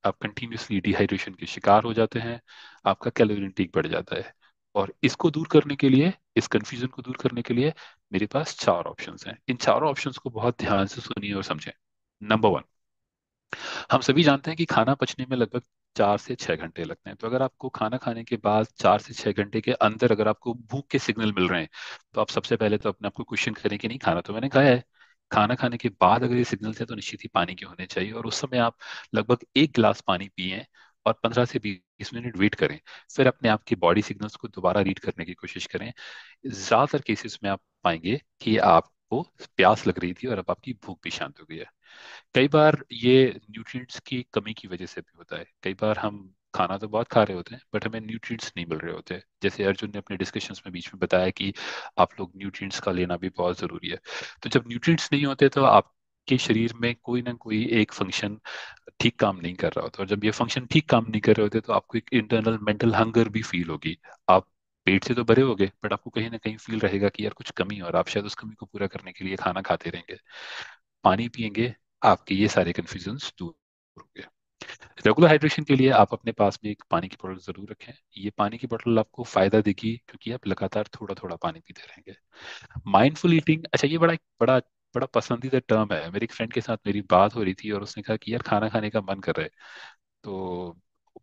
आप कंटिन्यूसली डिहाइड्रेशन के शिकार हो जाते हैं, आपका कैलोरी इंटेक बढ़ जाता है। और इसको दूर करने के लिए, इस कंफ्यूजन को दूर करने के लिए मेरे पास 4 ऑप्शंस हैं। इन चारों ऑप्शंस को बहुत ध्यान से सुनिए और समझें। नंबर 1, हम सभी जानते हैं कि खाना पचने में लगभग 4 से 6 घंटे लगते हैं। तो अगर आपको खाना खाने के बाद 4 से 6 घंटे के अंदर अगर आपको भूख के सिग्नल मिल रहे हैं, तो आप सबसे पहले तो अपने आप को क्वेश्चन करें कि नहीं, खाना तो मैंने खाया है। खाना खाने के बाद अगर ये सिग्नल्स हैं तो निश्चित ही पानी के होने चाहिए, और उस समय आप लगभग 1 गिलास पानी पिएं और 15 से 20 मिनट वेट करें। फिर अपने आप की बॉडी सिग्नल्स को दोबारा रीड करने की कोशिश करें। ज्यादातर केसेस में आप पाएंगे कि आपको प्यास लग रही थी और अब आपकी भूख भी शांत हो गई है। कई बार ये न्यूट्रिएंट्स की कमी की वजह से भी होता है। कई बार हम खाना तो बहुत खा रहे होते हैं बट हमें न्यूट्रिएंट्स नहीं मिल रहे होते। जैसे अर्जुन ने अपने डिस्कशंस में बीच में बताया कि आप लोग न्यूट्रिएंट्स का लेना भी बहुत जरूरी है। तो जब न्यूट्रिएंट्स नहीं होते तो आपके शरीर में कोई ना कोई एक फंक्शन ठीक काम नहीं कर रहा होता, और जब ये फंक्शन ठीक काम नहीं कर रहे होते तो आपको एक इंटरनल मेंटल हंगर भी फील होगी। आप पेट से तो भरे होगे बट आपको कहीं ना कहीं फील रहेगा कि यार कुछ कमी है, और आप शायद उस कमी को पूरा करने के लिए खाना खाते रहेंगे। पानी पियेंगे, आपके ये सारे कंफ्यूजन्स दूर होंगे। रेगुलर हाइड्रेशन के लिए आप अपने पास में एक पानी की बोतल जरूर रखें। ये पानी की बोतल आपको फायदा देगी क्योंकि आप लगातार थोड़ा थोड़ा पानी पीते रहेंगे। माइंडफुल ईटिंग, अच्छा, ये बड़ा बड़ा बड़ा पसंदीदा टर्म है। मेरी एक फ्रेंड के साथ मेरी बात हो रही थी और उसने कहा कि यार खाना खाने का मन कर रहा है। तो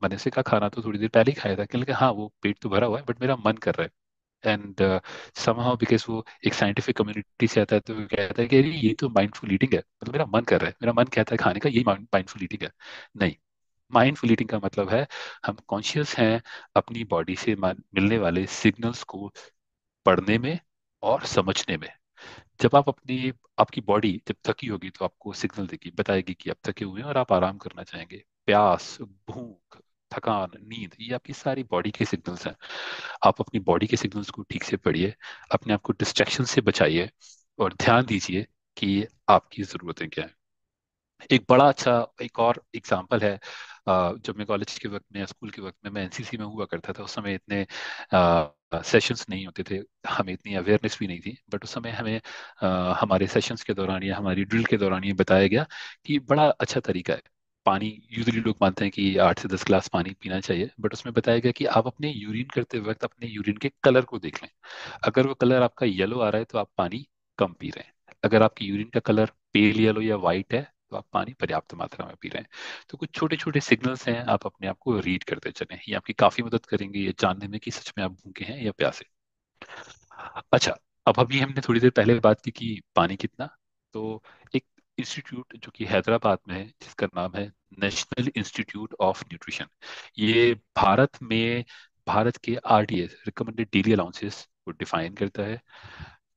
मैंने से कहा खाना तो थोड़ी देर पहले ही खाया था, कहने लगा हाँ वो पेट तो भरा हुआ है बट मेरा मन कर रहा है। एंड समहाउ बिकॉज वो एक साइंटिफिक कम्युनिटी से आता है, तो वो कहता है कि अरे ये तो माइंडफुल ईटिंग है, मतलब मेरा मन कर रहा है, मेरा मन कहता है खाने का, यही माइंडफुल ईटिंग है। नहीं, माइंडफुल ईटिंग का मतलब है हम कॉन्शियस हैं अपनी बॉडी से मिलने वाले सिग्नल्स को पढ़ने में और समझने में। जब आप अपनी आपकी बॉडी जब थकी होगी तो आपको सिग्नल देगी, बताएगी कि आप थके हुए हैं और आप आराम करना चाहेंगे। प्यास, भूख, थकान, नींद, ये आपकी सारी बॉडी के सिग्नल्स हैं। आप अपनी बॉडी के सिग्नल्स को ठीक से पढ़िए, अपने आप को डिस्ट्रैक्शन से बचाइए और ध्यान दीजिए कि आपकी ज़रूरतें क्या हैं। एक बड़ा अच्छा एक और एग्जाम्पल है, जब मैं कॉलेज के वक्त में या स्कूल के वक्त में मैं एनसीसी में हुआ करता था, उस समय इतने सेशंस नहीं होते थे, हमें इतनी अवेयरनेस भी नहीं थी, बट उस समय हमें हमारे सेशंस के दौरान या हमारी ड्रिल के दौरान ये बताया गया कि बड़ा अच्छा तरीका है पानी। यूजुअली लोग मानते हैं कि 8 से 10 ग्लास पानी पीना चाहिए, बट उसमें बताया गया कि आप अपने यूरिन करते वक्त अपने यूरिन के कलर को देख लें। अगर वो कलर आपका येलो आ रहा है तो आप पानी कम पी रहे हैं। अगर आपकी यूरिन का कलर पेल येलो या वाइट है तो आप पानी पर्याप्त मात्रा में पी रहे हैं। तो कुछ छोटे छोटे सिग्नल्स हैं, आप अपने आप को रीड करते चलें, ये आपकी काफी मदद करेंगे ये जानने में कि सच में आप भूखे हैं या प्यासे। अच्छा, अब अभी हमने थोड़ी देर पहले बात की कि पानी कितना। तो एक इंस्टीट्यूट जो कि हैदराबाद में है जिसका नाम है नेशनल इंस्टीट्यूट ऑफ न्यूट्रिशन, ये भारत के आरडीएस रिकमेंडेड डेली अलाउंसेस को डिफाइन करता है।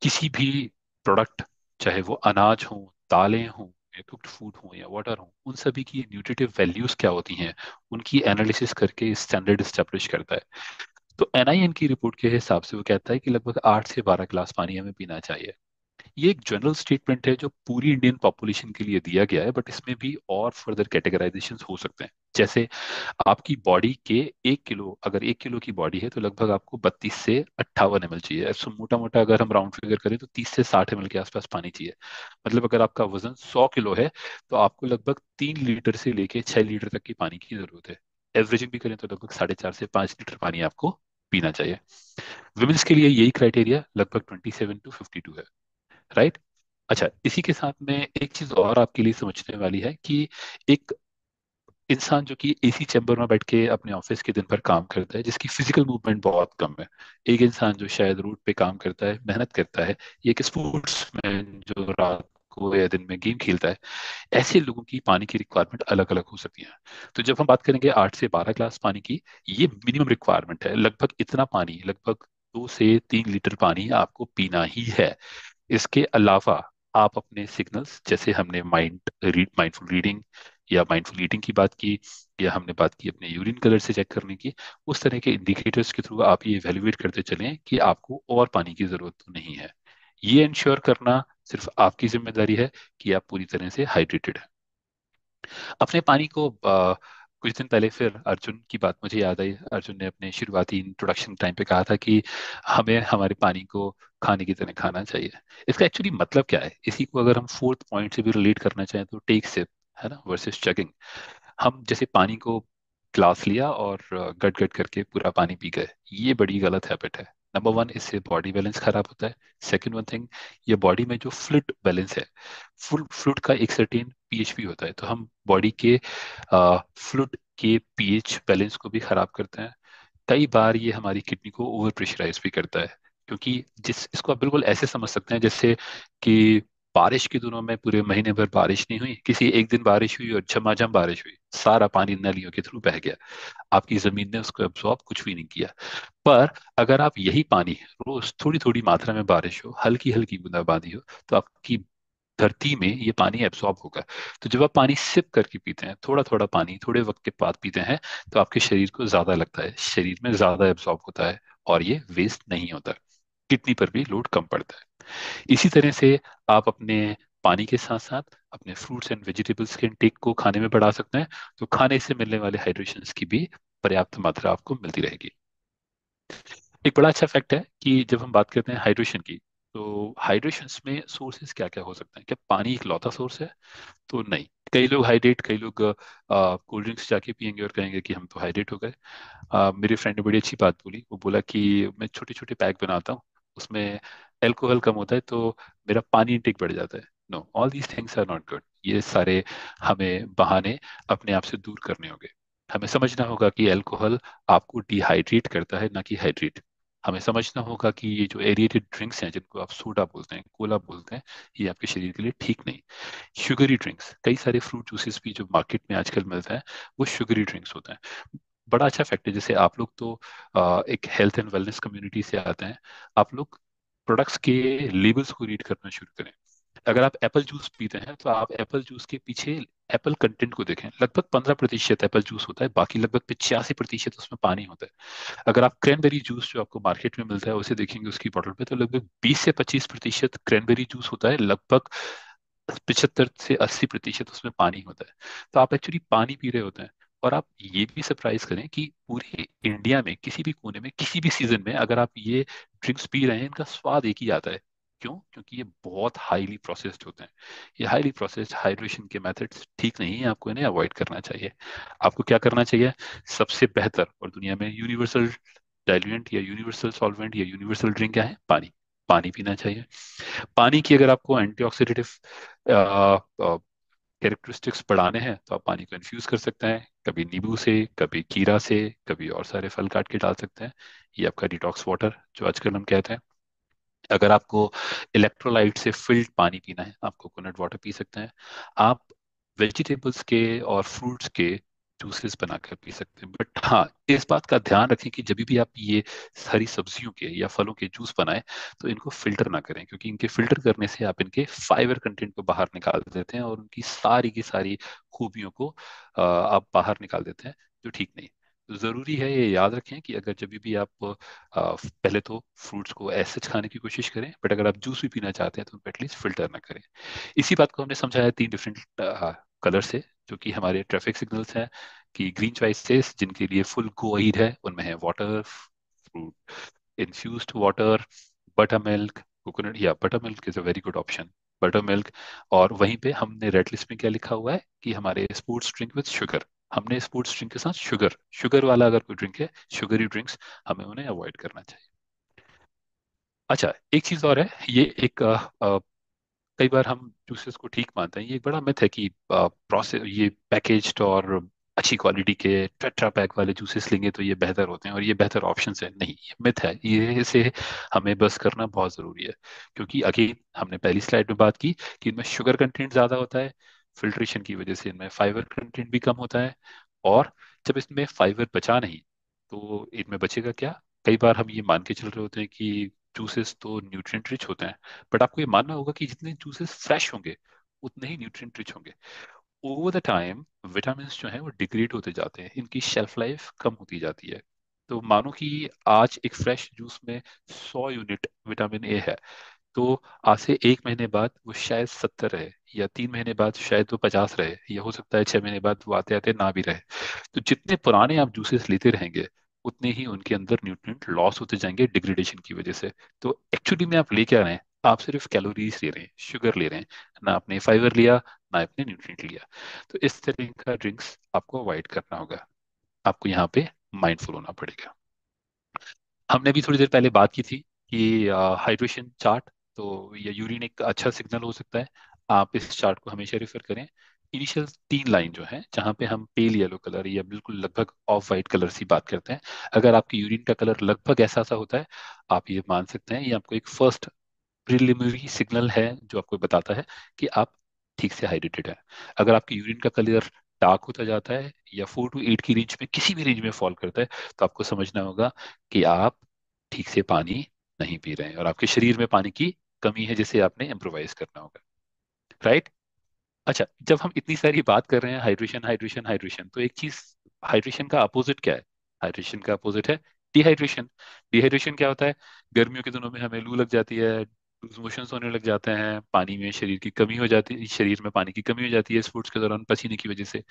किसी भी प्रोडक्ट, चाहे वो अनाज हो, दालें हों, या कुक्ड फूड हो या वाटर हो, उन सभी की न्यूट्रिटिव वैल्यूज क्या होती हैं, उनकी एनालिसिस करके स्टैंडर्ड स्टैब्लिश करता है। तो एनआईएन की रिपोर्ट के हिसाब से वो कहता है कि लगभग 8 से 12 ग्लास पानी हमें पीना चाहिए। ये एक जनरल स्टेटमेंट है जो पूरी इंडियन पॉपुलेशन के लिए दिया गया है, बट इसमें भी और फर्दर कैटेगराइजेशन हो सकते हैं। जैसे आपकी बॉडी के 1 किलो, अगर 1 किलो की बॉडी है तो लगभग आपको 32 से 58 ml चाहिए। ऐसे मोटा मोटा अगर हम राउंड फिगर करें तो 30 से 60 ml के आसपास पानी चाहिए। मतलब अगर आपका वजन 100 किलो है तो आपको लगभग 3 लीटर से लेके 6 लीटर तक की पानी की जरूरत है। एवरेजिंग भी करें तो लगभग 4.5 से 5 लीटर पानी आपको पीना चाहिए। विमेंस के लिए यही क्राइटेरिया लगभग 27 to 52 है। राइट। अच्छा, इसी के साथ में एक चीज और आपके लिए समझने वाली है कि एक इंसान जो कि एसी चैम्बर में बैठ के अपने ऑफिस के दिन भर काम करता है, जिसकी फिजिकल मूवमेंट बहुत कम है, एक इंसान जो शायद रोड पे काम करता है, मेहनत करता है, ये एक स्पोर्ट्स मैन जो रात को या दिन में गेम खेलता है, ऐसे लोगों की पानी की रिक्वायरमेंट अलग अलग हो सकती है। तो जब हम बात करेंगे 8 से 12 ग्लास पानी की, ये मिनिमम रिक्वायरमेंट है। लगभग इतना पानी, लगभग 2 से 3 लीटर पानी आपको पीना ही है। इसके अलावा आप अपने सिग्नल्स, जैसे हमने माइंडफुल रीडिंग या माइंडफुल ईटिंग की बात की, या हमने बात की अपने यूरिन कलर से चेक करने की, उस तरह के इंडिकेटर्स के थ्रू आप ये इवेल्युएट करते चलें कि आपको और पानी की जरूरत तो नहीं है। ये इंश्योर करना सिर्फ आपकी जिम्मेदारी है कि आप पूरी तरह से हाइड्रेटेड हैं। अपने पानी को कुछ दिन पहले फिर अर्जुन की बात मुझे याद आई। अर्जुन ने अपने शुरुआती इंट्रोडक्शन टाइम पे कहा था कि हमें हमारे पानी को खाने की तरह खाना चाहिए। इसका एक्चुअली मतलब क्या है, इसी को अगर हम फोर्थ पॉइंट से भी रिलेट करना चाहें तो टेक सिप, है ना, वर्सेस चगिंग। हम जैसे पानी को ग्लास लिया और गट गट करके पूरा पानी पी गए, ये बड़ी गलत हैबिट है। नंबर वन, इससे बॉडी बैलेंस खराब होता है। सेकंड वन थिंग, ये बॉडी में जो फ्लूइड बैलेंस है, फुल फ्लूइड का एक सर्टेन पीएच भी होता है, तो हम बॉडी के फ्लूइड के पीएच बैलेंस को भी खराब करते हैं। कई बार ये हमारी किडनी को ओवर प्रेशराइज भी करता है, क्योंकि जिस इसको आप बिल्कुल ऐसे समझ सकते हैं जैसे कि बारिश के दिनों में पूरे महीने भर बारिश नहीं हुई, किसी एक दिन बारिश हुई और झमाझम बारिश हुई, सारा पानी नलियों के थ्रू बह गया, आपकी जमीन ने उसको एब्जॉर्ब कुछ भी नहीं किया। पर अगर आप यही पानी रोज थोड़ी थोड़ी मात्रा में, बारिश हो, हल्की हल्की बूंदाबांदी हो, तो आपकी धरती में ये पानी एब्सॉर्ब होगा। तो जब आप पानी सिप करके पीते हैं, थोड़ा थोड़ा पानी थोड़े वक्त के बाद पीते हैं, तो आपके शरीर को ज्यादा लगता है, शरीर में ज्यादा एब्सॉर्ब होता है और ये वेस्ट नहीं होता। किडनी पर भी लोड कम पड़ता है। इसी तरह से आप अपने पानी के साथ साथ अपने फ्रूट्स एंड वेजिटेबल्स के इंटेक को खाने में बढ़ा सकते हैं, तो खाने से मिलने वाले हाइड्रेशन की भी पर्याप्त मात्रा आपको मिलती रहेगी। एक बड़ा अच्छा फैक्ट है कि जब हम बात करते हैं हाइड्रेशन की, तो हाइड्रेशन में सोर्सेज क्या क्या हो सकते हैं। क्या पानी एक लौता सोर्स है? तो नहीं। कई लोग हाइड्रेट, कई लोग कोल्ड ड्रिंक्स जाके पियेंगे और कहेंगे कि हम तो हाइड्रेट हो गए। मेरे फ्रेंड ने बड़ी अच्छी बात बोली, वो बोला कि मैं छोटे छोटे पैक बनाता हूँ, उसमें अल्कोहल कम होता है तो मेरा पानी इंटेक बढ़ जाता है। No, all these things are not good. ये सारे हमें बहाने अपने आप से दूर करने होंगे। हमें समझना होगा कि अल्कोहल आपको डिहाइड्रेट करता है, ना कि हाइड्रेट। हमें समझना होगा कि ये जो एरिएटेड ड्रिंक्स हैं, जिनको आप सोडा बोलते हैं, कोला बोलते हैं, ये आपके शरीर के लिए ठीक नहीं। शुगरी ड्रिंक्स, कई सारे फ्रूट जूसेस भी जो मार्केट में आजकल मिलता है, वो शुगरी ड्रिंक्स होते हैं। बड़ा अच्छा फैक्ट है, जैसे आप लोग तो एक हेल्थ एंड वेलनेस कम्युनिटी से आते हैं, आप लोग प्रोडक्ट्स के लेबल्स को रीड करना शुरू करें। अगर आप एप्पल जूस पीते हैं तो आप एप्पल जूस के पीछे एप्पल कंटेंट को देखें। लगभग 15% एप्पल जूस होता है, बाकी लगभग 85% उसमें पानी होता है। अगर आप क्रैनबेरी जूस जो आपको मार्केट में मिलता है उसे देखेंगे उसकी बोतल पे, तो लगभग 20 से 25% क्रैनबेरी जूस होता है, लगभग 75 से 80% उसमें पानी होता है। तो आप एक्चुअली पानी पी रहे होते हैं। और आप ये भी सरप्राइज करें कि पूरे इंडिया में किसी भी कोने में किसी भी सीजन में अगर आप ये ड्रिंक्स पी रहे हैं, इनका स्वाद एक ही आता है। क्यों? क्योंकि ये बहुत हाईली प्रोसेस्ड होते हैं। ये हाईली प्रोसेस्ड हाइड्रेशन के मेथड्स ठीक नहीं है, आपको इन्हें अवॉइड करना चाहिए। आपको क्या करना चाहिए? सबसे बेहतर और दुनिया में यूनिवर्सल डाइल्यूएंट या यूनिवर्सल सॉल्वेंट या यूनिवर्सल ड्रिंक क्या है? पानी। पानी पीना चाहिए। पानी की अगर आपको एंटीऑक्सीडेटिव कैरेक्टरिस्टिक्स बढ़ाने हैं तो आप पानी को इन्फ्यूज कर सकते हैं, कभी नींबू से, कभी खीरा से, कभी और सारे फल काट के डाल सकते हैं। ये आपका डिटॉक्स वाटर जो आजकल हम कहते हैं। अगर आपको इलेक्ट्रोलाइट से फिल्ड पानी पीना है, आप कोकोनट वाटर पी सकते हैं। आप वेजिटेबल्स के और फ्रूट्स के जूसेस बनाकर पी सकते हैं। बट हाँ, इस बात का ध्यान रखें कि जब भी आप ये हरी सब्जियों के या फलों के जूस बनाएं तो इनको फिल्टर ना करें, क्योंकि इनके फिल्टर करने से आप इनके फाइबर कंटेंट को बाहर निकाल देते हैं और उनकी सारी की सारी खूबियों को आप बाहर निकाल देते हैं, जो ठीक नहीं। तो जरूरी है ये याद रखें कि अगर जब भी आप पहले तो फ्रूट्स को ऐसे खाने की कोशिश करें, बट अगर आप जूस भी पीना चाहते हैं तो उनको एटलीस्ट फिल्टर ना करें। इसी बात को हमने समझाया 3 डिफरेंट कलर से, जो कि हमारे ट्रैफिक सिग्नल्स हैं। कि ग्रीन चॉइसेस जिनके लिए फुल गो अहीड है, उनमें है water, fruit infused water, buttermilk, coconut, या buttermilk is a very good option, buttermilk. और वहीं पे हमने रेड लिस्ट में क्या लिखा हुआ है कि हमारे स्पोर्ट्स ड्रिंक विद शुगर, हमने स्पोर्ट्स ड्रिंक के साथ शुगर, शुगर वाला अगर कोई ड्रिंक है, शुगरी ड्रिंक्स, हमें उन्हें अवॉइड करना चाहिए। अच्छा, एक चीज और है। ये एक कई बार हम जूसेस को ठीक मानते हैं, ये एक बड़ा मिथ है कि प्रोसेस ये पैकेज्ड और अच्छी क्वालिटी के टेट्रा पैक वाले जूसेस लेंगे तो ये बेहतर होते हैं और ये बेहतर ऑप्शन है। नहीं, ये मिथ है। ये इसे हमें बस करना बहुत जरूरी है, क्योंकि अगेन हमने पहली स्लाइड में बात की कि इनमें शुगर कंटेंट ज्यादा होता है, फिल्ट्रेशन की वजह से इनमें फाइबर कंटेंट भी कम होता है। और जब इसमें फाइबर बचा नहीं तो इनमें बचेगा क्या? कई बार हम ये मान के चल रहे होते हैं कि जूसेस तो न्यूट्रिएंट रिच होते हैं, बट आपको ये मानना होगा कि जितने जूसेस फ्रेश होंगे उतने ही न्यूट्रिएंट रिच होंगे। ओवर द टाइम विटामिन जो है वो डिग्रेड होते जाते हैं, इनकी शेल्फ लाइफ कम होती जाती है। तो मानो कि आज एक फ्रेश जूस में 100 यूनिट विटामिन ए है, तो आज से 1 महीने बाद वो शायद 70 रहे, या 3 महीने बाद शायद वो 50 रहे, या हो सकता है 6 महीने बाद वो आते आते ना भी रहे। तो जितने पुराने आप जूसेस लेते रहेंगे उतने ही उनके अंदर न्यूट्रिएंट लॉस होते जाएंगे डिग्रेडेशन की वजह से। तो एक्चुअली में आप ले क्या रहे हैं? आप सिर्फ कैलोरीज ले रहे हैं, शुगर ले रहे हैं, ना आपने फाइबर लिया, ना आपने न्यूट्रिएंट लिया। तो इस तरह का ड्रिंक्स आपको अवॉइड करना होगा। आपको यहाँ पे माइंडफुल होना पड़ेगा। हमने भी थोड़ी देर पहले बात की थी कि हाइड्रेशन चार्ट, तो ये यूरिन एक अच्छा सिग्नल हो सकता है। आप इस चार्ट को हमेशा रेफर करें। इनिशियल 3 लाइन जो है जहाँ पे हम पेल येलो कलर या बिल्कुल लगभग ऑफ वाइट कलर की बात करते हैं, अगर आपकी यूरिन का कलर लगभग ऐसा सा होता है, आप ये मान सकते हैं ये आपको एक फर्स्ट प्रिलिमिनरी सिग्नल है जो आपको बताता है कि आप ठीक से हाइड्रेटेड है। अगर आपकी यूरिन का कलर डार्क होता जाता है या 4 to 8 की रेंज में किसी भी रेंज में फॉल करता है, तो आपको समझना होगा कि आप ठीक से पानी नहीं पी रहे हैं और आपके शरीर में पानी की कमी है, जिसे आपने इम्प्रोवाइज करना होगा। राइट? अच्छा, जब हम इतनी सारी बात कर रहे हैं हाइड्रेशन हाइड्रेशन हाइड्रेशन, तो एक चीज, हाइड्रेशन का अपोजिट क्या है? हाइड्रेशन का अपोजिट है डिहाइड्रेशन। डिहाइड्रेशन क्या होता है? गर्मियों के दिनों में हमें लू लग जाती है, लूज मोशंस होने लग जाते हैं, पानी में शरीर की कमी हो जाती है, शरीर में पानी की कमी हो जाती है स्पोर्ट्स के दौरान पसीने की वजह से।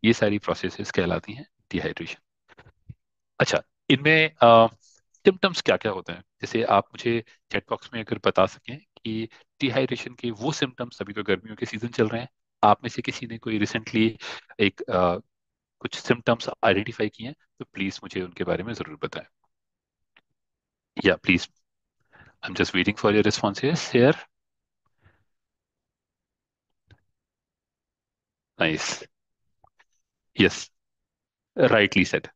ये सारी प्रोसेसेस कहलाती हैं डिहाइड्रेशन। अच्छा, इनमें सिम्टम्स क्या क्या होते हैं? जैसे आप मुझे चैट बॉक्स में अगर बता सकें कि डिहाइड्रेशन के वो सिम्टम्स, अभी तो गर्मियों के सीजन चल रहे हैं, आप में से किसी ने कोई रिसेंटली एक कुछ सिम्टम्स आइडेंटिफाई किए हैं, तो प्लीज मुझे उनके बारे में जरूर बताएं। या please, I am just waiting for your responses here. Nice. Yes, rightly said.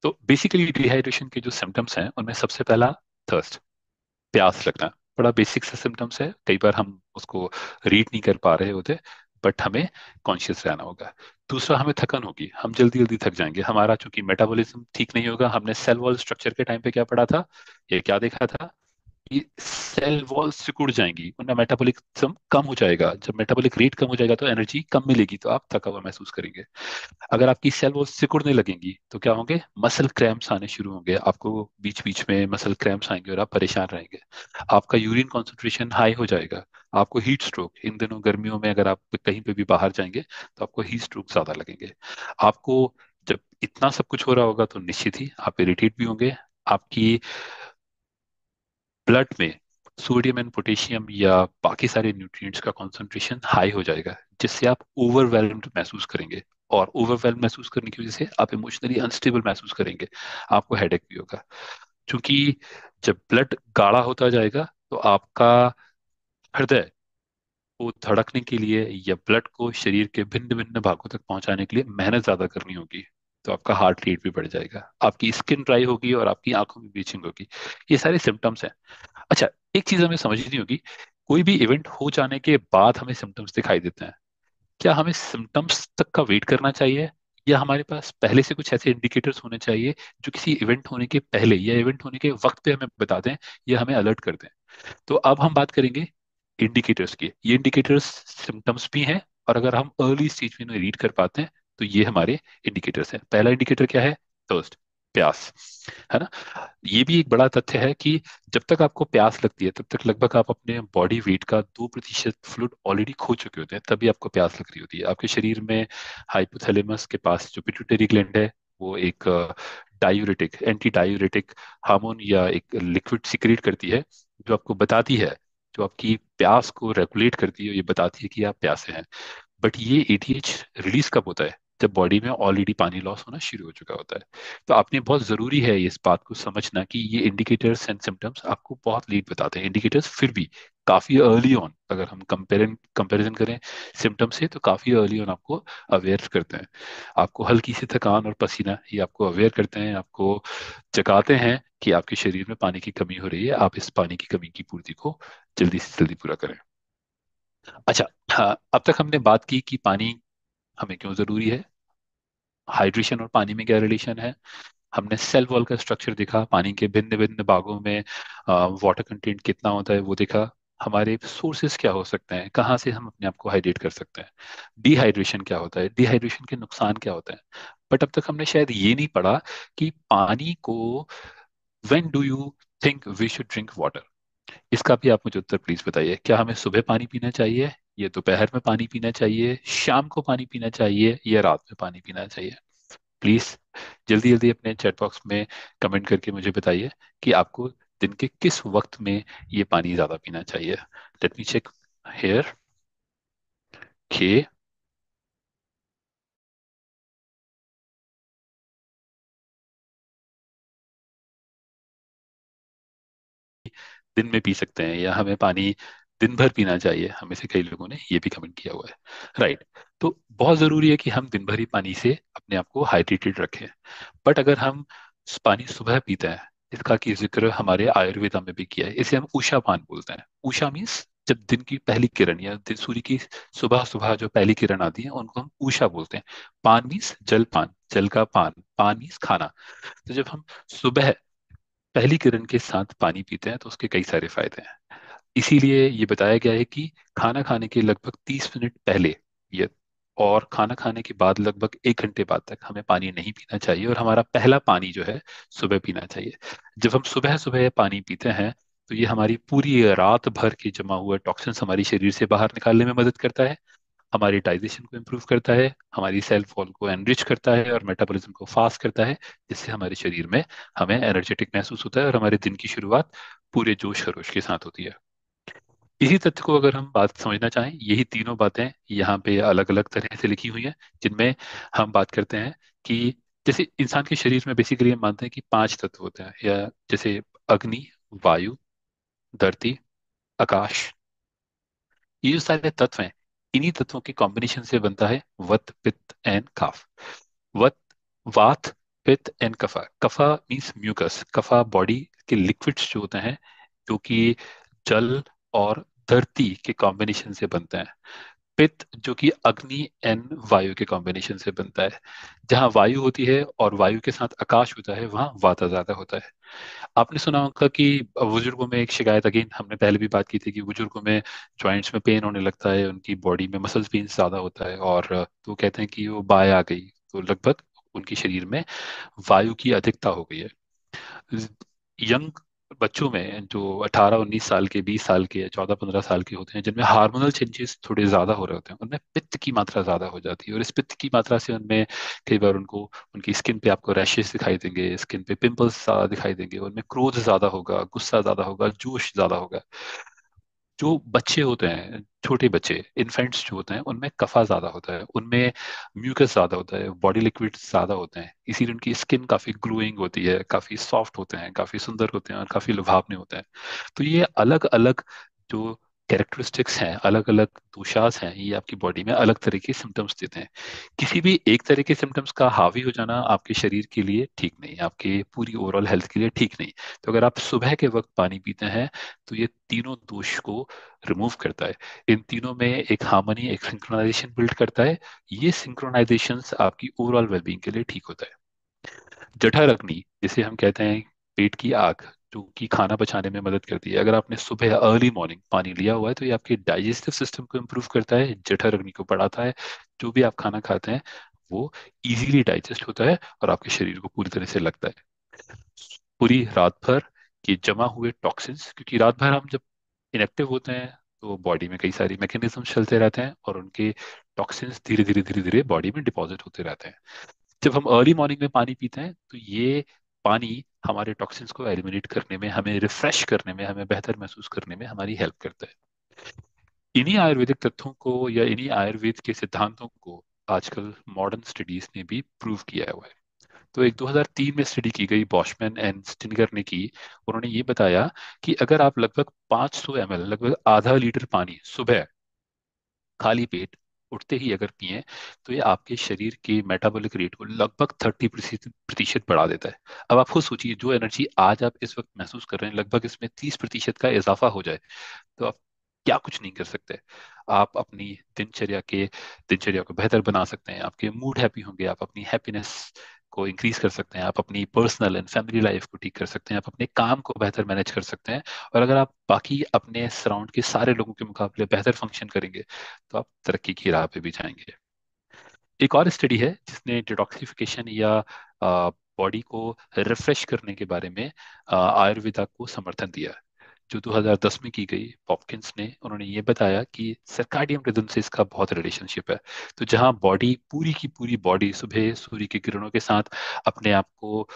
तो बेसिकली डिहाइड्रेशन के जो सिम्टम्स हैं उनमें सबसे पहला थर्स्ट, प्यास लगना, बड़ा बेसिक सा सिम्टम्स है। कई बार हम उसको रीड नहीं कर पा रहे होते, बट हमें कॉन्शियस रहना होगा। दूसरा, हमें थकन होगी, हम जल्दी जल्दी थक जाएंगे, हमारा चूंकि मेटाबॉलिज्म ठीक नहीं होगा। हमने सेल वॉल स्ट्रक्चर के टाइम पे क्या पढ़ा था, ये क्या देखा था सेल वॉल सिकुड़ जाएंगी, उनका मेटाबॉलिज्म कम हो जाएगा। जब मेटाबॉलिक रेट कम हो जाएगा तो एनर्जी कम मिलेगी, तो आप थका हुआ महसूस करेंगे। अगर आपकी सेल वो सिकुड़ने लगेंगी तो क्या होंगे, मसल क्रैम्प्स आने शुरू होंगे, आपको बीच बीच में मसल क्रैम्प्स आएंगे और आप परेशान रहेंगे। आपका यूरिन कॉन्सेंट्रेशन हाई हो जाएगा, आपको हीट स्ट्रोक, इन दिनों गर्मियों में अगर आप कहीं पे भी बाहर जाएंगे तो आपको हीट स्ट्रोक ज्यादा लगेंगे। आपको जब इतना सब कुछ हो रहा होगा तो निश्चित ही आप इरिटेट भी होंगे। आपकी ब्लड में सोडियम एंड पोटेशियम या बाकी सारे न्यूट्रिएंट्स का कंसंट्रेशन हाई हो जाएगा, जिससे आप ओवरवेल्म्ड महसूस करेंगे। और ओवरवेल्म महसूस करने की वजह से आप इमोशनली अनस्टेबल महसूस करेंगे, आपको हेडेक भी होगा। क्योंकि जब ब्लड गाढ़ा होता जाएगा तो आपका हृदय को धड़कने के लिए या ब्लड को शरीर के भिन्न भिन्न भागों तक पहुंचाने के लिए मेहनत ज्यादा करनी होगी, तो आपका हार्ट रेट भी बढ़ जाएगा, आपकी स्किन ड्राई होगी और आपकी आंखों में ब्लीचिंग होगी। ये सारे सिम्टम्स हैं। अच्छा, एक चीज हमें समझनी होगी, कोई भी इवेंट हो जाने के बाद हमें सिम्टम्स दिखाई देते हैं, क्या हमें सिम्टम्स तक का वेट करना चाहिए, या हमारे पास पहले से कुछ ऐसे इंडिकेटर्स होने चाहिए जो किसी इवेंट होने के पहले या इवेंट होने के वक्त पे हमें बता दें या हमें अलर्ट कर दें। तो अब हम बात करेंगे इंडिकेटर्स की। ये इंडिकेटर्स सिम्टम्स भी हैं, और अगर हम अर्ली स्टेज में इन्हें रीड कर पाते हैं तो ये हमारे इंडिकेटर्स हैं। पहला इंडिकेटर क्या है, थर्स्ट, प्यास, है ना। ये भी एक बड़ा तथ्य है कि जब तक आपको प्यास लगती है तब तक लगभग आप अपने बॉडी वेट का 2% फ्लूइड ऑलरेडी खो चुके होते हैं, तभी आपको प्यास लग रही होती है। आपके शरीर में हाइपोथैलेमस के पास जो पिट्यूटरी ग्लैंड है, वो एक डायूरेटिक, एंटी डायूरेटिक हार्मोन या एक लिक्विड सिक्रीट करती है, जो आपको बताती है, जो आपकी प्यास को रेगुलेट करती है, ये बताती है कि आप प्यासे हैं। बट ये एटीएच रिलीज कब होता है, जब बॉडी में ऑलरेडी पानी लॉस होना शुरू हो चुका होता है। तो आपने बहुत जरूरी है इस बात को समझना कि ये इंडिकेटर्स एंड सिम्टम्स आपको बहुत लेट बताते हैं। इंडिकेटर्स फिर भी काफी अर्ली ऑन, अगर हम कंपेरिजन करें सिम्टम से, तो काफी अर्ली ऑन आपको अवेयर करते हैं। आपको हल्की सी थकान और पसीना ये आपको अवेयर करते हैं, आपको जगाते हैं कि आपके शरीर में पानी की कमी हो रही है, आप इस पानी की कमी की पूर्ति को जल्दी से जल्दी पूरा करें। अच्छा, हाँ, अब तक हमने बात की कि पानी हमें क्यों जरूरी है, हाइड्रेशन और पानी में क्या रिलेशन है। हमने सेल वॉल का स्ट्रक्चर देखा, पानी के भिन्न भिन्न भागों में वाटर कंटेंट कितना होता है वो देखा। हमारे सोर्सेस क्या हो सकते हैं, कहाँ से हम अपने आप को हाइड्रेट कर सकते हैं, डिहाइड्रेशन क्या होता है, डिहाइड्रेशन के नुकसान क्या होते हैं। बट अब तक हमने शायद ये नहीं पढ़ा कि पानी को, when do you think we should drink water. इसका भी आप मुझे उत्तर प्लीज बताइए। क्या हमें सुबह पानी पीना चाहिए, या दोपहर में पानी पीना चाहिए, शाम को पानी पीना चाहिए, या रात में पानी पीना चाहिए। प्लीज जल्दी जल्दी अपने चैट बॉक्स में कमेंट करके मुझे बताइए कि आपको दिन के किस वक्त में ये पानी ज्यादा पीना चाहिए। लेट मी चेक हेयर के। दिन में पी सकते हैं, या हमें पानी दिन भर पीना चाहिए, हमें से कई लोगों ने ये भी कमेंट किया हुआ है। राइट। तो बहुत जरूरी है कि हम दिन भर ही पानी से अपने आप को हाइड्रेटेड रखें। बट अगर हम पानी सुबह पीते हैं, इसका की जिक्र हमारे आयुर्वेदा में भी किया है, इसे हम उषा पान बोलते हैं। उषा मीन्स जब दिन की पहली किरण या सूर्य की सुबह सुबह जो पहली किरण आती है उनको हम उषा बोलते हैं। पान मीन्स जल पान, जल का पान, पान मीन्स खाना। तो जब हम सुबह पहली किरण के साथ पानी पीते हैं तो उसके कई सारे फायदे हैं। इसीलिए ये बताया गया है कि खाना खाने के लगभग 30 मिनट पहले ये, और खाना खाने के बाद लगभग 1 घंटे बाद तक हमें पानी नहीं पीना चाहिए, और हमारा पहला पानी जो है सुबह पीना चाहिए। जब हम सुबह सुबह पानी पीते हैं तो ये हमारी पूरी रात भर के जमा हुए टॉक्सिन्स हमारी शरीर से बाहर निकालने में मदद करता है, हमारी डाइजेशन को इम्प्रूव करता है, हमारी सेल वॉल को एनरिच करता है और मेटाबॉलिज्म को फास्ट करता है, जिससे हमारे शरीर में हमें एनर्जेटिक महसूस होता है और हमारे दिन की शुरुआत पूरे जोश खरोश के साथ होती है। इसी तथ्य को अगर हम बात समझना चाहें, यही तीनों बातें यहाँ पे अलग अलग तरह से लिखी हुई हैं, जिनमें हम बात करते हैं कि जैसे इंसान के शरीर में बेसिकली हम मानते हैं कि 5 तत्व होते हैं, या जैसे अग्नि, वायु, धरती, आकाश। ये जो सारे तत्व हैं, इन्हीं तत्वों के कॉम्बिनेशन से बनता है वत पित्त एंड काफ। वत, वात, पित्त एंड कफा। कफा मीन्स म्यूकस, कफा बॉडी के लिक्विड्स जो होते हैं, जो कि जल और धरती के कॉम्बिनेशन से बनते हैं। पित्त जो कि अग्नि एंड वायु के कॉम्बिनेशन से बनता है। जहाँ वायु होती है और वायु के साथ आकाश होता है, वहाँ वाता ज्यादा होता है। आपने सुना होगा कि बुजुर्गों में एक शिकायत, अगेन हमने पहले भी बात की थी, कि बुजुर्गों में जॉइंट्स में पेन होने लगता है, उनकी बॉडी में मसल्स पेन ज्यादा होता है, और तो कहते हैं कि वो बाय आ गई, तो लगभग उनके शरीर में वायु की अधिकता हो गई है। यंग बच्चों में जो 18-19 साल के, 20 साल के, 14-15 साल के होते हैं, जिनमें हार्मोनल चेंजेस थोड़े ज्यादा हो रहे होते हैं, उनमें पित्त की मात्रा ज्यादा हो जाती है, और इस पित्त की मात्रा से उनमें कई बार उनको उनकी स्किन पे आपको रैशेस दिखाई देंगे, स्किन पे पिंपल्स ज्यादा दिखाई देंगे, उनमें क्रोध ज्यादा होगा, गुस्सा ज्यादा होगा, जोश ज्यादा होगा। जो बच्चे होते हैं, छोटे बच्चे, इन्फेंट्स जो होते हैं, उनमें कफा ज्यादा होता है, उनमें म्यूकस ज्यादा होता है, बॉडी लिक्विड ज्यादा होते हैं, इसीलिए उनकी स्किन काफी ग्लोइंग होती है, काफी सॉफ्ट होते हैं, काफी सुंदर होते हैं, और काफी लुभावने होते हैं। तो ये अलग अलग जो कैरेक्टरिस्टिक्स हैं, अलग अलग दोषास हैं, ये आपकी बॉडी में अलग तरह के सिम्टम्स देते हैं। किसी भी एक तरह के सिम्टम्स का हावी हो जाना आपके शरीर के लिए ठीक नहीं, आपके पूरी ओवरऑल हेल्थ के लिए ठीक नहीं। तो अगर आप सुबह के वक्त पानी पीते हैं, तो ये तीनों दोष को रिमूव करता है। इन तीनों में एक हार्मनी, एक सिंक्रोनाइजेशन बिल्ड करता है। ये सिंक्रोनाइजेशन आपकी ओवरऑल वेलबींग के लिए ठीक होता है। जठर अग्नि, जिसे हम कहते हैं पेट की आग, जो कि खाना पचाने में मदद करती है, अगर आपने सुबह अर्ली मॉर्निंग पानी लिया हुआ है, तो ये आपके डाइजेस्टिव सिस्टम को इम्प्रूव करता है, जठर अग्नि को बढ़ाता है। जो भी आप खाना खाते हैं, वो इजीली डाइजेस्ट होता है, और आपके शरीर को पूरी तरह से लगता है। पूरी रात भर ये जमा हुए टॉक्सिन्स, क्योंकि रात भर हम जब इनएक्टिव होते हैं, तो बॉडी में कई सारी मैकेनिज्म चलते रहते हैं, और उनके टॉक्सिन्स धीरे धीरे धीरे धीरे बॉडी में डिपॉजिट होते रहते हैं। जब हम अर्ली मॉर्निंग में पानी पीते हैं, तो ये पानी हमारे टॉक्सिन्स को एलिमिनेट करने में, हमें रिफ्रेश करने में, हमें बेहतर महसूस करने में हमारी हेल्प करता है। इन्हीं आयुर्वेदिक तथ्यों को, या इन्हीं आयुर्वेद के सिद्धांतों को आजकल मॉडर्न स्टडीज ने भी प्रूव किया हुआ है। तो एक 2003 में स्टडी की गई, बॉशमैन एंड स्टिनगर ने की। उन्होंने ये बताया कि अगर आप लगभग 500 ml, लगभग आधा लीटर पानी सुबह खाली पेट उठते ही अगर पिए, तो ये आपके शरीर के मेटाबॉलिक रेट को लगभग 30% बढ़ा देता है। अब आप खुद सोचिए, जो एनर्जी आज आप इस वक्त महसूस कर रहे हैं, लगभग इसमें 30% का इजाफा हो जाए, तो आप क्या कुछ नहीं कर सकते। आप अपनी दिनचर्या को बेहतर बना सकते हैं, आपके मूड हैप्पी होंगे, आप अपनी हैप्पीनेस को इंक्रीज कर सकते हैं, आप अपनी पर्सनल एंड फैमिली लाइफ को ठीक कर सकते हैं, आप अपने काम को बेहतर मैनेज कर सकते हैं। और अगर आप बाकी अपने सराउंड के सारे लोगों के मुकाबले बेहतर फंक्शन करेंगे, तो आप तरक्की की राह पे भी जाएंगे। एक और स्टडी है जिसने डिटॉक्सिफिकेशन या बॉडी को रिफ्रेश करने के बारे में आयुर्वेदा को समर्थन दिया, जो 2010 में की गई, पॉपकिंस ने। उन्होंने ये बताया कि सर्काडियन रिदम से इसका बहुत रिलेशनशिप है। तो जहाँ बॉडी, पूरी की पूरी बॉडी सुबह सूर्य की किरणों के साथ अपने आप को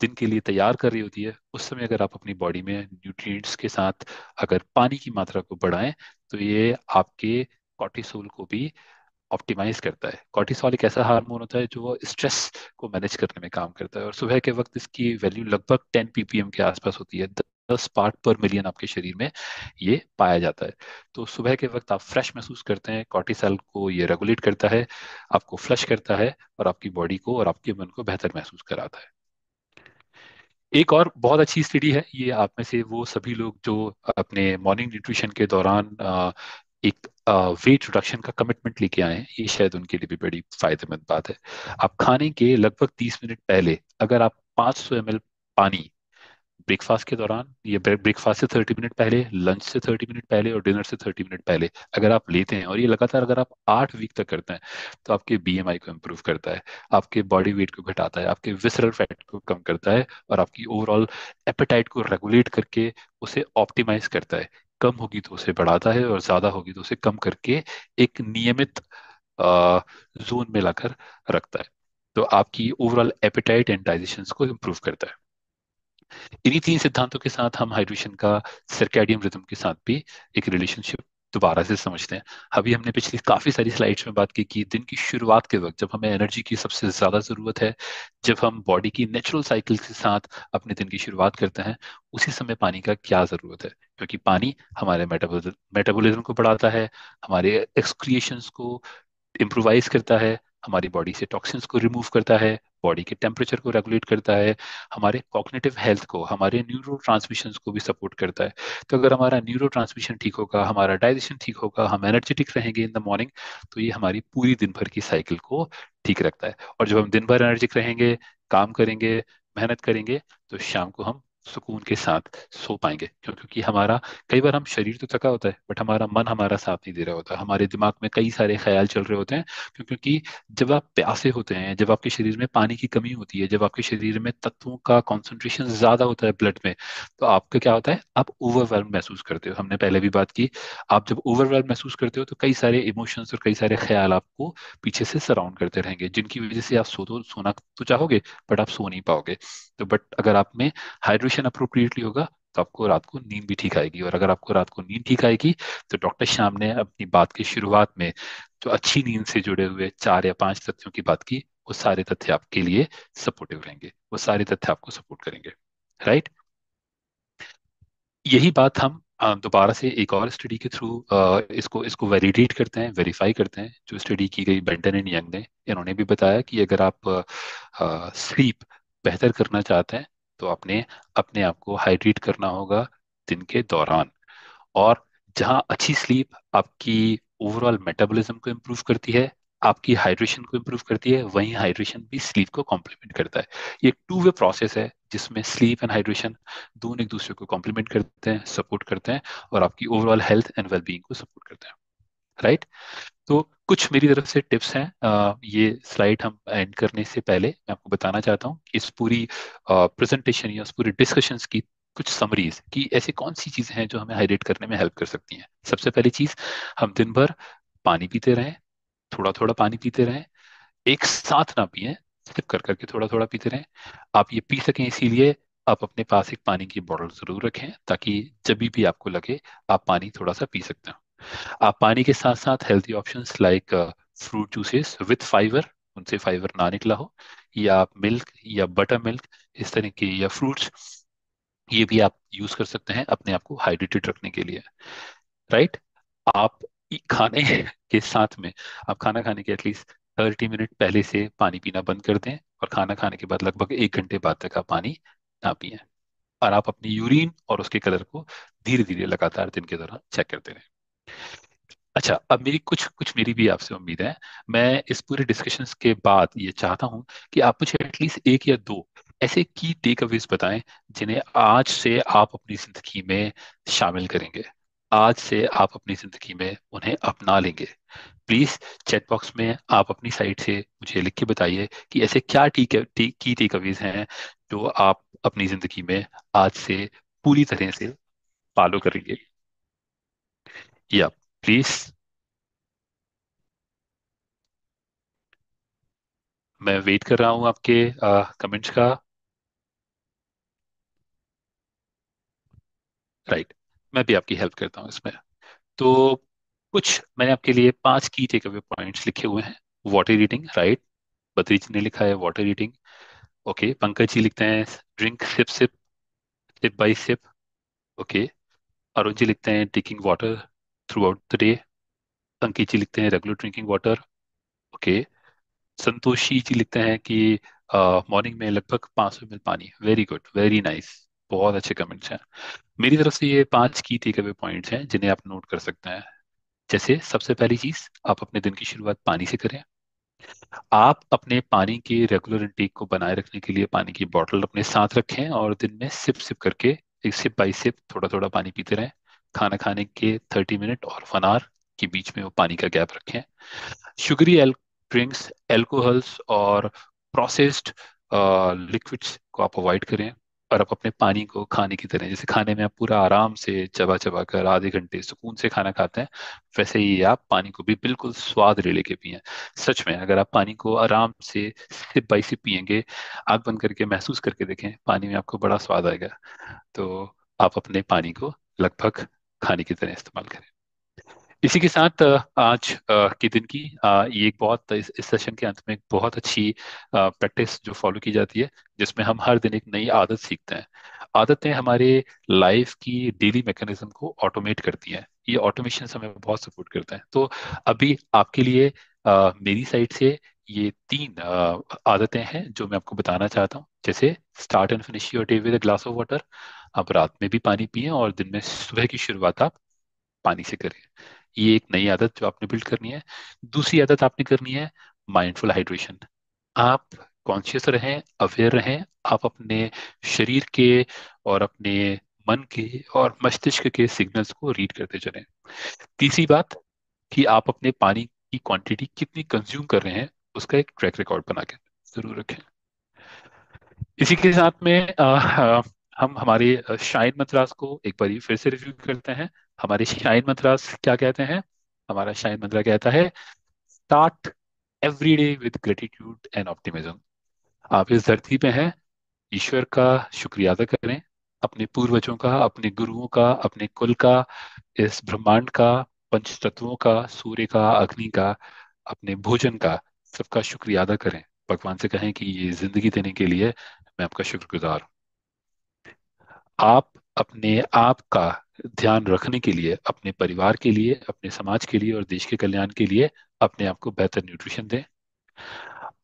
दिन के लिए तैयार कर रही होती है, उस समय अगर आप अपनी बॉडी में न्यूट्रिएंट्स के साथ अगर पानी की मात्रा को बढ़ाएं, तो ये आपके कॉर्टिसोल को भी ऑप्टिमाइज करता है। कॉर्टिसोल एक ऐसा हार्मोन होता है जो स्ट्रेस को मैनेज करने में काम करता है, और सुबह के वक्त इसकी वैल्यू लगभग 10 ppm के आसपास होती है। 10 पार्ट पर मिलियन आपके शरीर में ये पाया जाता है। तो सुबह के वक्त आप फ्रेश महसूस करते हैं, कॉर्टिसोल को ये रेगुलेट करता है, आपको फ्लश करता है, और आपकी बॉडी को और आपके मन को बेहतर महसूस कराता है। एक और बहुत अच्छी स्टडी है, ये आप में से वो सभी लोग जो अपने मॉर्निंग न्यूट्रिशन के दौरान एक वेट रिडक्शन का कमिटमेंट लेके आए हैं, ये शायद उनके लिए भी बड़ी फायदेमंद बात है। आप खाने के लगभग 30 मिनट पहले अगर आप 500 ml पानी, ब्रेकफास्ट के दौरान, ये ब्रेकफास्ट से 30 मिनट पहले, लंच से 30 मिनट पहले, और डिनर से 30 मिनट पहले अगर आप लेते हैं, और ये लगातार अगर आप 8 वीक तक करते हैं, तो आपके बीएमआई को इम्प्रूव करता है, आपके बॉडी वेट को घटाता है, आपके विसरल फैट को कम करता है, और आपकी ओवरऑल एपेटाइट को रेगुलेट करके उसे ऑप्टिमाइज करता है। कम होगी तो उसे बढ़ाता है, और ज्यादा होगी तो उसे कम करके एक नियमित जोन में लाकर रखता है। तो आपकी ओवरऑल एपेटाइट एंड डाइजेशन को इम्प्रूव करता है। इन्हीं तीन सिद्धांतों के साथ हम हाइड्रेशन का सर्कैडियन रिदम के साथ भी एक रिलेशनशिप दोबारा से समझते हैं। अभी हमने पिछली काफी सारी स्लाइड्स में बात की कि दिन की शुरुआत के वक्त, जब हमें एनर्जी की सबसे ज्यादा जरूरत है, जब हम बॉडी की नेचुरल साइकिल के साथ अपने दिन की शुरुआत करते हैं, उसी समय पानी का क्या जरूरत है। क्योंकि पानी हमारे मेटाबॉलिज्म को बढ़ाता है, हमारे एक्सक्रिएशंस को इम्प्रोवाइज करता है, हमारी बॉडी से टॉक्सिन्स को रिमूव करता है, बॉडी के टेम्परेचर को रेगुलेट करता है, हमारे कॉग्निटिव हेल्थ को, हमारे न्यूरो ट्रांसमिशंस को भी सपोर्ट करता है। तो अगर हमारा न्यूरो ट्रांसमिशन ठीक होगा, हमारा डाइजेशन ठीक होगा, हम एनर्जेटिक रहेंगे इन द मॉर्निंग, तो ये हमारी पूरी दिन भर की साइकिल को ठीक रखता है। और जब हम दिन भर एनर्जिक रहेंगे, काम करेंगे, मेहनत करेंगे, तो शाम को हम सुकून के साथ सो पाएंगे। क्योंकि हमारा, कई बार हम शरीर तो थका होता है बट हमारा मन हमारा साथ नहीं दे रहा होता, हमारे दिमाग में कई सारे ख्याल चल रहे होते हैं। क्योंकि जब आप प्यासे होते हैं, जब आपके शरीर में पानी की कमी होती है, जब आपके शरीर में तत्वों का कॉन्सेंट्रेशन ज्यादा होता है ब्लड में, तो आपका क्या होता है, आप ओवरवेल्म महसूस करते हो। हमने पहले भी बात की, आप जब ओवरवेल्म महसूस करते हो तो कई सारे इमोशंस और कई सारे ख्याल आपको पीछे से सराउंड करते रहेंगे, जिनकी वजह से आप सोना तो चाहोगे बट आप सो नहीं पाओगे। तो बट अगर आप में हाइड्रेशन अप्रोप्रिएटली होगा, तो आपको रात को नींद भी ठीक आएगी। और अगर आपको रात को नींद ठीक आएगी, तो डॉक्टर श्याम ने अपनी बात की शुरुआत में जो अच्छी नींद से जुड़े हुए 4 या 5 तथ्यों की बात की, वो सारे तथ्य आपके लिए सपोर्टिव रहेंगे, वो सारे तथ्य आपको सपोर्ट करेंगे। राइट। यही बात हम दोबारा से एक और स्टडी के थ्रू इसको इसको वैलिडेट करते हैं, वेरीफाई करते हैं। जो स्टडी की गई बेंटन एंड यंग ने, इन्होंने भी बताया कि अगर आप स्लीप बेहतर करना चाहते हैं, तो अपने अपने आप को हाइड्रेट करना होगा दिन के दौरान। और जहाँ अच्छी स्लीप आपकी ओवरऑल मेटाबॉलिज्म को इम्प्रूव करती है, आपकी हाइड्रेशन को इम्प्रूव करती है, वहीं हाइड्रेशन भी स्लीप को कॉम्प्लीमेंट करता है। ये एक टू वे प्रोसेस है, जिसमें स्लीप एंड हाइड्रेशन दोनों एक दूसरे को कॉम्प्लीमेंट करते हैं, सपोर्ट करते हैं, और आपकी ओवरऑल हेल्थ एंड वेलबींग को सपोर्ट करते हैं। राइट। तो कुछ मेरी तरफ से टिप्स हैं। ये स्लाइड हम एंड करने से पहले मैं आपको बताना चाहता हूँ कि इस पूरी प्रेजेंटेशन या उस पूरी डिस्कशंस की कुछ समरीज, कि ऐसी कौन सी चीजें हैं जो हमें हाइड्रेट करने में हेल्प कर सकती हैं। सबसे पहली चीज, हम दिन भर पानी पीते रहें, थोड़ा थोड़ा पानी पीते रहें, एक साथ ना पिए, सिप कर करके थोड़ा थोड़ा पीते रहें। आप ये पी सकें इसीलिए आप अपने पास एक पानी की बोतल जरूर रखें, ताकि जब भी आपको लगे आप पानी थोड़ा सा पी सकते हैं। आप पानी के साथ साथ healthy options like fruit juices with fibre, उनसे फाइबर ना निकला हो, या मिल्क या बटर मिल्क, इस तरह के, या फ्रूट्स, ये भी आप यूज कर सकते हैं अपने आप को हाइड्रेटेड रखने के लिए। राइट। आप खाने के साथ में, आप खाना खाने के एटलीस्ट 30 मिनट पहले से पानी पीना बंद कर दें, और खाना खाने के बाद लगभग 1 घंटे बाद तक आप पानी ना पिए। और आप अपनी यूरिन और उसके कलर को धीरे धीरे लगातार दिन के दौरान चेक करते रहें। अच्छा, अब मेरी कुछ कुछ मेरी भी आपसे उम्मीद है। मैं इस पूरे डिस्कशंस के बाद ये चाहता हूं कि आप मुझे एटलीस्ट एक या दो ऐसे की टेक अवेज बताएं, जिन्हें आज से आप अपनी जिंदगी में शामिल करेंगे, आज से आप अपनी जिंदगी में उन्हें अपना लेंगे। प्लीज चैट बॉक्स में आप अपनी साइड से मुझे लिख के बताइए कि ऐसे क्या की टेक अवेज हैं जो आप अपनी जिंदगी में आज से पूरी तरह से फॉलो करेंगे। या प्लीज, मैं वेट कर रहा हूँ आपके कमेंट्स का। राइट। मैं भी आपकी हेल्प करता हूँ इसमें। तो कुछ मैंने आपके लिए 5 की टेक अवे पॉइंट्स लिखे हुए हैं। Water reading, right, Badri ji ने लिखा है water reading. Okay, Pankaj ji लिखते हैं drink sip sip, sip by sip. Okay, Arun ji लिखते हैं taking water throughout the day. Ankit ji लिखते हैं regular drinking water. Okay, Santoshi ji लिखते हैं कि मॉर्निंग में लगभग 500 ml पानी। वेरी गुड, वेरी नाइस, बहुत अच्छे कमेंट्स हैं। मेरी तरफ से ये 5 की टेक अवे पॉइंट्स हैं जिन्हें आप नोट कर सकते हैं। जैसे सबसे पहली चीज, आप अपने दिन की शुरुआत पानी से करें। आप अपने पानी के रेगुलर इंटेक को बनाए रखने के लिए पानी की बोतल अपने साथ रखें, और दिन में सिप सिप करके, एक सिप बाई सिप, थोड़ा थोड़ा पानी पीते रहें। खाना खाने के 30 मिनट और 1 आवर के बीच में वो पानी का गैप रखें। शुगरी ड्रिंक्स, एल्कोहल्स और प्रोसेस्ड लिक्विड्स को आप अवॉइड करें। और आप अपने पानी को खाने की तरह, जैसे खाने में आप पूरा आराम से चबा चबा कर आधे घंटे सुकून से खाना खाते हैं, वैसे ही आप पानी को भी बिल्कुल स्वाद ले लेके पिए। सच में, अगर आप पानी को आराम से सिप बाई सिप पियेंगे, आंख बंद करके महसूस करके देखें, पानी में आपको बड़ा स्वाद आएगा। तो आप अपने पानी को लगभग खाने की तरह इस्तेमाल करें। इसी के साथ आज के दिन की ये एक बहुत, इस सेशन के अंत में एक बहुत अच्छी प्रैक्टिस जो फॉलो की जाती है, जिसमें हम हर दिन एक नई आदत सीखते हैं। आदतें हमारे लाइफ की डेली मैकेनिज्म को ऑटोमेट करती हैं। ये ऑटोमेशन हमें बहुत सपोर्ट करता है। तो अभी आपके लिए मेरी साइड से ये तीन आदतें हैं जो मैं आपको बताना चाहता हूँ। जैसे start and finish your day with a glass of water. आप रात में भी पानी पिएं और दिन में सुबह की शुरुआत आप पानी से करें। ये एक नई आदत जो आपने बिल्ड करनी है। दूसरी आदत आपने करनी है माइंडफुल हाइड्रेशन। आप कॉन्शियस रहें, अवेयर रहें। आप अपने शरीर के और अपने मन के और मस्तिष्क के सिग्नल्स को रीड करते चलें। तीसरी बात कि आप अपने पानी की क्वांटिटी कितनी कंज्यूम कर रहे हैं उसका एक ट्रैक रिकॉर्ड बना के जरूर रखें। इसी के साथ में हम हमारे शाइन मंत्रास को एक बार फिर से रिव्यू करते हैं। हमारे शाइन मंत्रास क्या कहते हैं? हमारा शाइन मंत्र कहता है start every day with gratitude and optimism. आप इस धरती पे हैं, ईश्वर का शुक्रिया अदा करें, अपने पूर्वजों का, अपने गुरुओं का, अपने कुल का, इस ब्रह्मांड का, पंच तत्वों का, सूर्य का, अग्नि का, अपने भोजन का, सबका शुक्रिया अदा करें। भगवान से कहें कि ये जिंदगी देने के लिए मैं आपका शुक्रगुजार हूँ। आप अपने आप का ध्यान रखने के लिए, अपने परिवार के लिए, अपने समाज के लिए और देश के कल्याण के लिए अपने आप को बेहतर न्यूट्रिशन दें।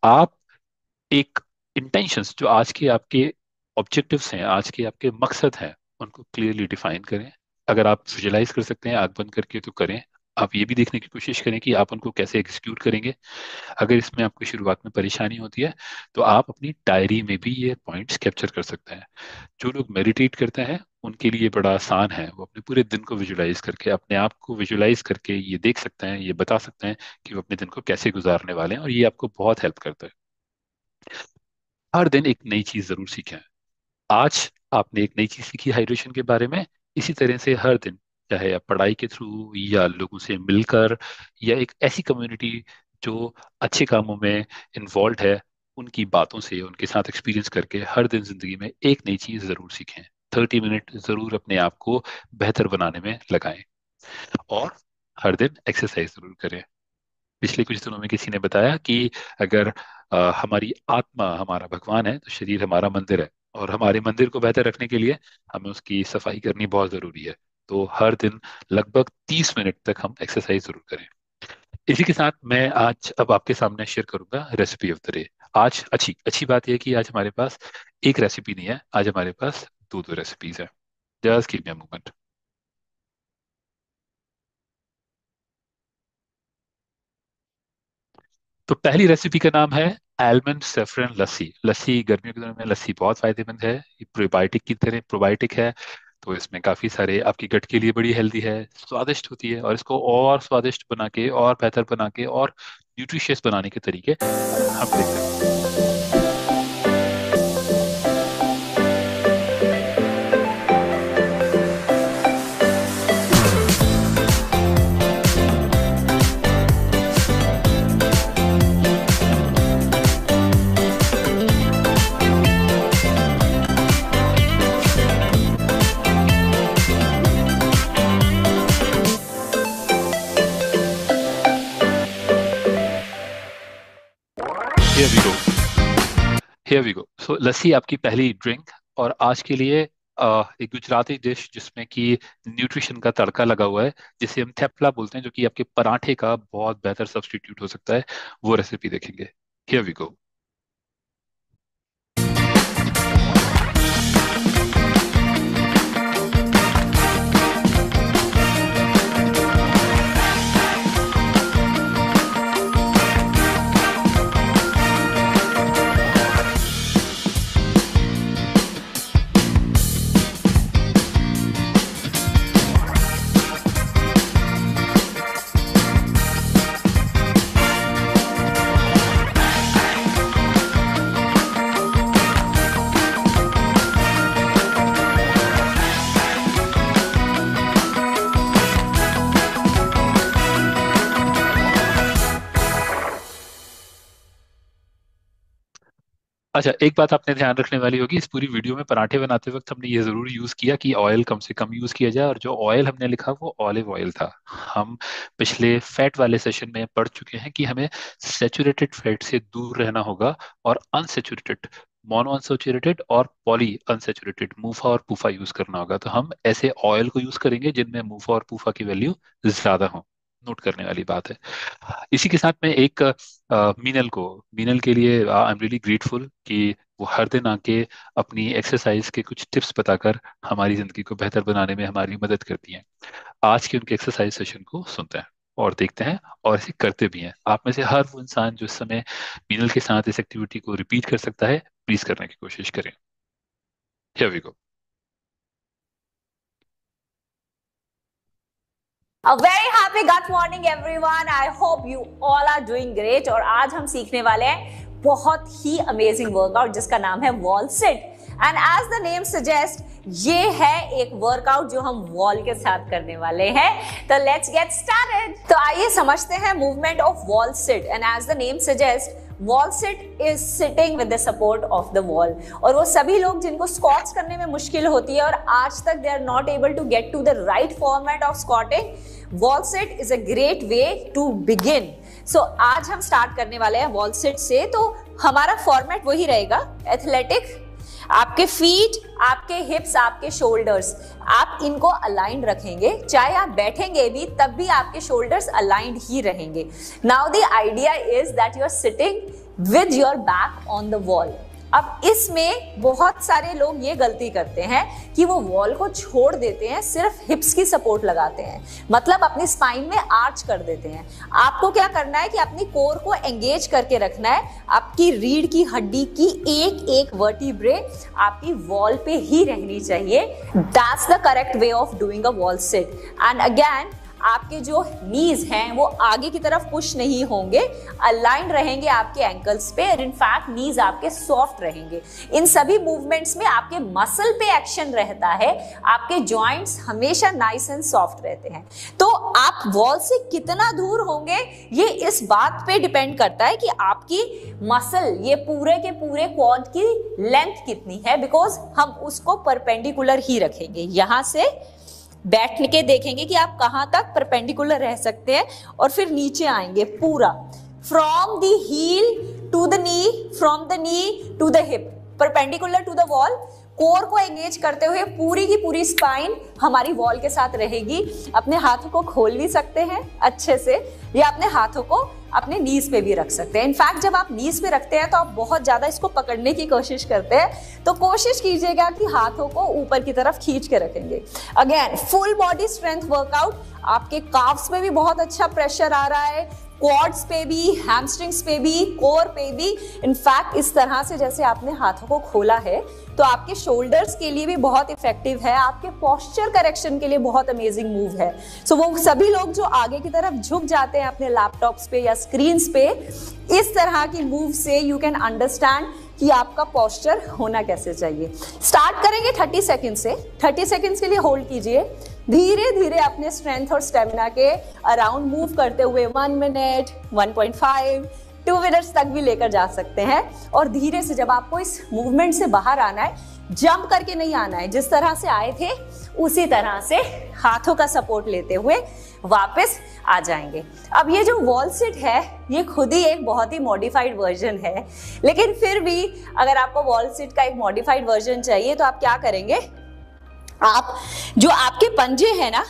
आप एक इंटेंशंस जो आज के आपके ऑब्जेक्टिव्स हैं, आज के आपके मकसद हैं, उनको क्लियरली डिफाइन करें। अगर आप विजुलाइज कर सकते हैं आंख बंद करके तो करें। आप ये भी देखने की कोशिश करें कि आप उनको कैसे एग्जीक्यूट करेंगे। अगर इसमें आपको शुरुआत में परेशानी होती है तो आप अपनी डायरी में भी ये पॉइंट्स कैप्चर कर सकते हैं। जो लोग मेडिटेट करते हैं उनके लिए बड़ा आसान है, वो अपने पूरे दिन को विजुलाइज करके, अपने आप को विजुलाइज करके ये देख सकते हैं, ये बता सकते हैं कि वो अपने दिन को कैसे गुजारने वाले हैं, और ये आपको बहुत हेल्प करता है। हर दिन एक नई चीज जरूर सीखें। आज आपने एक नई चीज सीखी हाइड्रेशन के बारे में, इसी तरह से हर दिन, चाहे आप पढ़ाई के थ्रू या लोगों से मिलकर या एक ऐसी कम्युनिटी जो अच्छे कामों में इन्वॉल्व है, उनकी बातों से, उनके साथ एक्सपीरियंस करके हर दिन जिंदगी में एक नई चीज जरूर सीखें। 30 मिनट जरूर अपने आप को बेहतर बनाने में लगाएं। और हर दिन एक्सरसाइज जरूर करें। पिछले कुछ दिनों में किसी ने बताया कि अगर हमारी आत्मा हमारा भगवान है तो शरीर हमारा मंदिर है, और हमारे मंदिर को बेहतर रखने के लिए हमें उसकी सफाई करनी बहुत जरूरी है। तो हर दिन लगभग 30 मिनट तक हम एक्सरसाइज जरूर करें। इसी के साथ मैं आज अब आपके सामने शेयर करूंगा रेसिपी ऑफ द डे। आज अच्छी अच्छी बात यह है कि आज हमारे पास एक रेसिपी नहीं है, आज हमारे पास दो दो रेसिपीज है। Just give me a moment. तो पहली रेसिपी का नाम है आलमंड सेफ्रन लस्सी। लस्सी गर्मियों के दिनों में लस्सी बहुत फायदेमंद है। ये प्रोबायोटिक की तरह प्रोबायोटिक है। तो इसमें काफी सारे आपकी गट के लिए बड़ी हेल्दी है, स्वादिष्ट होती है, और इसको और स्वादिष्ट बना के और बेहतर बना के और न्यूट्रिशियस बनाने के तरीके हम देख सकते हैं। Here we go. Here we go. So lassi आपकी पहली ड्रिंक। और आज के लिए एक गुजराती डिश जिसमें कि न्यूट्रिशन का तड़का लगा हुआ है, जिसे हम थेपला बोलते हैं, जो कि आपके पराठे का बहुत बेहतर सब्स्टिट्यूट हो सकता है, वो रेसिपी देखेंगे। Here we go. अच्छा, एक बात आपने ध्यान रखने वाली होगी, इस पूरी वीडियो में पराठे बनाते वक्त हमने ये जरूर यूज किया कि ऑयल कम से कम यूज किया जाए, और जो ऑयल हमने लिखा वो ऑलिव ऑयल था। हम पिछले फैट वाले सेशन में पढ़ चुके हैं कि हमें सेचुरेटेड फैट से दूर रहना होगा, और अनसेचुरेटेड, मोनो अनसेचुरेटेड और पॉली अनसेचुरेटेड, मूफा और पूफा यूज करना होगा। तो हम ऐसे ऑयल को यूज करेंगे जिनमें मूफा और पूफा की वैल्यू ज्यादा हो, नोट करने वाली बात है। इसी के साथ में एक मीनल के लिए आई एम रियली ग्रेटफुल कि वो हर दिन आके अपनी एक्सरसाइज के कुछ टिप्स बताकर हमारी जिंदगी को बेहतर बनाने में हमारी मदद करती हैं। आज के उनके एक्सरसाइज सेशन को सुनते हैं और देखते हैं और इसे करते भी हैं। आप में से हर वो इंसान जो इस समय मीनल के साथ इस एक्टिविटी को रिपीट कर सकता है, प्लीज करने की कोशिश करें। Here we go. A very happy gut morning everyone. I hope you all are doing great. और आज हम सीखने वाले हैं बहुत ही अमेजिंग वर्कआउट जिसका नाम है wall sit. And as the name suggest, ये है एक वर्कआउट जो हम वॉल के साथ करने वाले हैं। तो लेट्स गेट स्टार्टेड। तो आइए समझते हैं movement of wall sit. And as the name suggest, wall sit is sitting with the support of the wall. और वो सभी लोग जिनको स्क्वाट्स करने में मुश्किल होती है और आज तक they are not able to get to the right format of squatting, wall sit is a great way to begin. So आज हम स्टार्ट करने वाले हैं वॉल सिट से। तो हमारा फॉर्मेट वही रहेगा, एथलेटिक। आपके फीट, आपके हिप्स, आपके शोल्डर्स, आप इनको अलाइंड रखेंगे। चाहे आप बैठेंगे भी तब भी आपके शोल्डर्स अलाइंड ही रहेंगे। Now the idea is that you are sitting with your back on the wall. अब इसमें बहुत सारे लोग ये गलती करते हैं कि वो वॉल को छोड़ देते हैं, सिर्फ हिप्स की सपोर्ट लगाते हैं, मतलब अपनी स्पाइन में आर्च कर देते हैं। आपको क्या करना है कि अपनी कोर को एंगेज करके रखना है। आपकी रीढ़ की हड्डी की एक एक वर्टिब्रे आपकी वॉल पे ही रहनी चाहिए। That's the correct way of doing a wall sit. And again, आपके जो नीज हैं वो आगे की तरफ पुश नहीं होंगे, अलाइंड रहेंगे आपके एंकल्स पे। और इनफैक्ट नीज आपके सॉफ्ट रहेंगे। इन सभी मूवमेंट्स में आपके मसल पे एक्शन रहता है, आपके जॉइंट्स हमेशा नाइस एंड सॉफ्ट रहते हैं। तो आप वॉल से कितना दूर होंगे ये इस बात पे डिपेंड करता है कि आपकी मसल, ये पूरे के पूरे क्वाड की लेंथ कितनी है, बिकॉज हम उसको परपेंडिकुलर ही रखेंगे। यहां से बैठ के देखेंगे कि आप कहां तक परपेंडिकुलर रह सकते हैं और फिर नीचे आएंगे पूरा, from the heel to the knee, from the knee to the hip, perpendicular to the wall. Core को एंगेज करते हुए पूरी की पूरी स्पाइन हमारी वॉल के साथ रहेगी। अपने हाथों को खोल भी सकते हैं अच्छे से, या अपने हाथों को अपने नीज पे भी रख सकते हैं। इनफैक्ट जब आप नीज पे रखते हैं तो आप बहुत ज्यादा इसको पकड़ने की कोशिश करते हैं, तो कोशिश कीजिएगा कि हाथों को ऊपर की तरफ खींच के रखेंगे। Again, full body strength workout. आपके काफ्स में भी बहुत अच्छा प्रेशर आ रहा है, क्वाड्स पे भी, हैमस्ट्रिंग्स पे भी, कोर पे भी। इनफैक्ट इस तरह से जैसे आपने हाथों को खोला है तो आपके शोल्डर्स के लिए भी बहुत इफेक्टिव है, आपके पोस्चर करेक्शन के लिए बहुत अमेजिंग मूव है। सो वो सभी लोग जो आगे की तरफ झुक जाते हैं अपने लैपटॉप्स पे या स्क्रीन्स पे, इस तरह की मूव से यू कैन अंडरस्टैंड कि आपका पोस्चर होना कैसे चाहिए। स्टार्ट करेंगे 30 सेकंड से। 30 सेकंड्स के लिए होल्ड कीजिए। धीरे धीरे अपने स्ट्रेंथ और स्टेमिना के अराउंड मूव करते हुए 1 मिनट, 1.5, 2 मिनट्स तक भी लेकर जा सकते हैं। और धीरे से जब आपको इस मूवमेंट से बाहर आना है, जंप करके नहीं आना है, जिस तरह से आए थे उसी तरह से हाथों का सपोर्ट लेते हुए वापस आ जाएंगे। अब ये जो वॉल सिट है ये खुद ही एक बहुत ही मॉडिफाइड वर्जन है, लेकिन फिर भी अगर आपको वॉल सिट का एक मॉडिफाइड वर्जन चाहिए तो आप क्या करेंगे, आप जो आपके पंजे हैं ना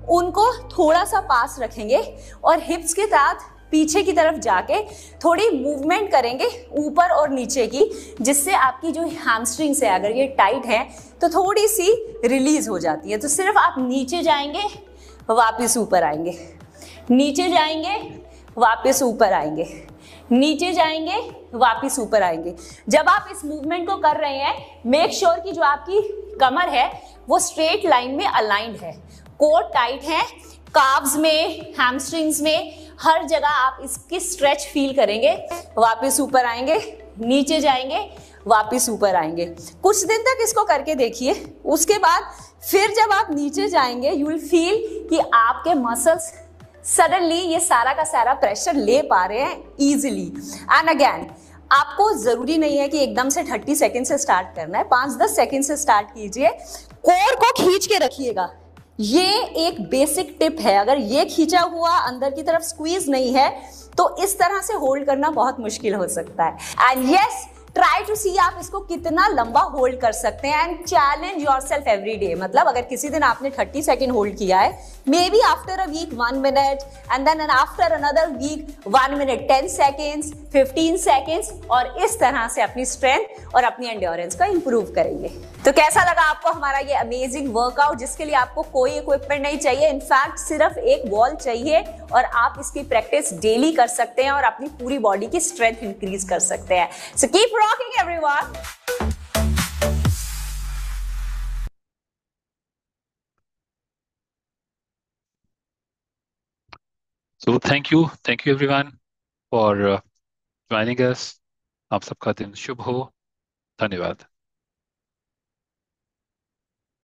उनको थोड़ा सा पास रखेंगे और हिप्स के साथ पीछे की तरफ जाके थोड़ी मूवमेंट करेंगे ऊपर और नीचे की, जिससे आपकी जो हैमस्ट्रिंग्स है अगर ये टाइट है तो थोड़ी सी रिलीज हो जाती है। तो सिर्फ आप नीचे जाएंगे, वापस ऊपर आएंगे, नीचे जाएंगे, वापस ऊपर आएंगे, नीचे जाएंगे, वापस ऊपर आएंगे। जब आप इस मूवमेंट को कर रहे हैं, मेक श्योर कि जो आपकी कमर है वो स्ट्रेट लाइन में अलाइंड है, कोर टाइट है, काव्स में, हैमस्ट्रिंग्स में, हर जगह आप इसकी स्ट्रेच फील करेंगे। वापस ऊपर आएंगे, नीचे जाएंगे, वापस ऊपर आएंगे। कुछ दिन तक इसको करके देखिए। उसके बाद फिर जब आप नीचे जाएंगे यू विल फील कि आपके मसल्स सडनली ये सारा का सारा प्रेशर ले पा रहे हैं इजीली। एंड अगेन, आपको जरूरी नहीं है कि एकदम से 30 सेकंड से स्टार्ट करना है, 5-10 सेकंड से स्टार्ट कीजिए। कोर को खींच के रखिएगा, ये एक बेसिक टिप है। अगर ये खींचा हुआ अंदर की तरफ स्क्वीज नहीं है तो इस तरह से होल्ड करना बहुत मुश्किल हो सकता है। एंड यस, ट्राई टू सी आप इसको कितना लंबा होल्ड कर सकते हैं and challenge yourself every day. मतलब अगर किसी दिन आपने 30 सेकेंड होल्ड किया है, maybe after a week 1 minute and then after another week 1 minute 10 seconds 15 seconds, और इस तरह से अपनी स्ट्रेंथ और अपनी एंड्योरेंस को इंप्रूव करेंगे। तो कैसा लगा आपको हमारा ये अमेजिंग वर्कआउट, जिसके लिए आपको कोई इक्विपमेंट नहीं चाहिए, इनफैक्ट सिर्फ एक वॉल चाहिए और आप इसकी प्रैक्टिस डेली कर सकते हैं और अपनी पूरी बॉडी की स्ट्रेंथ इंक्रीज कर सकते हैं। So keep rocking everyone. So thank you everyone for joining us. आप सबका दिन शुभ हो। धन्यवाद।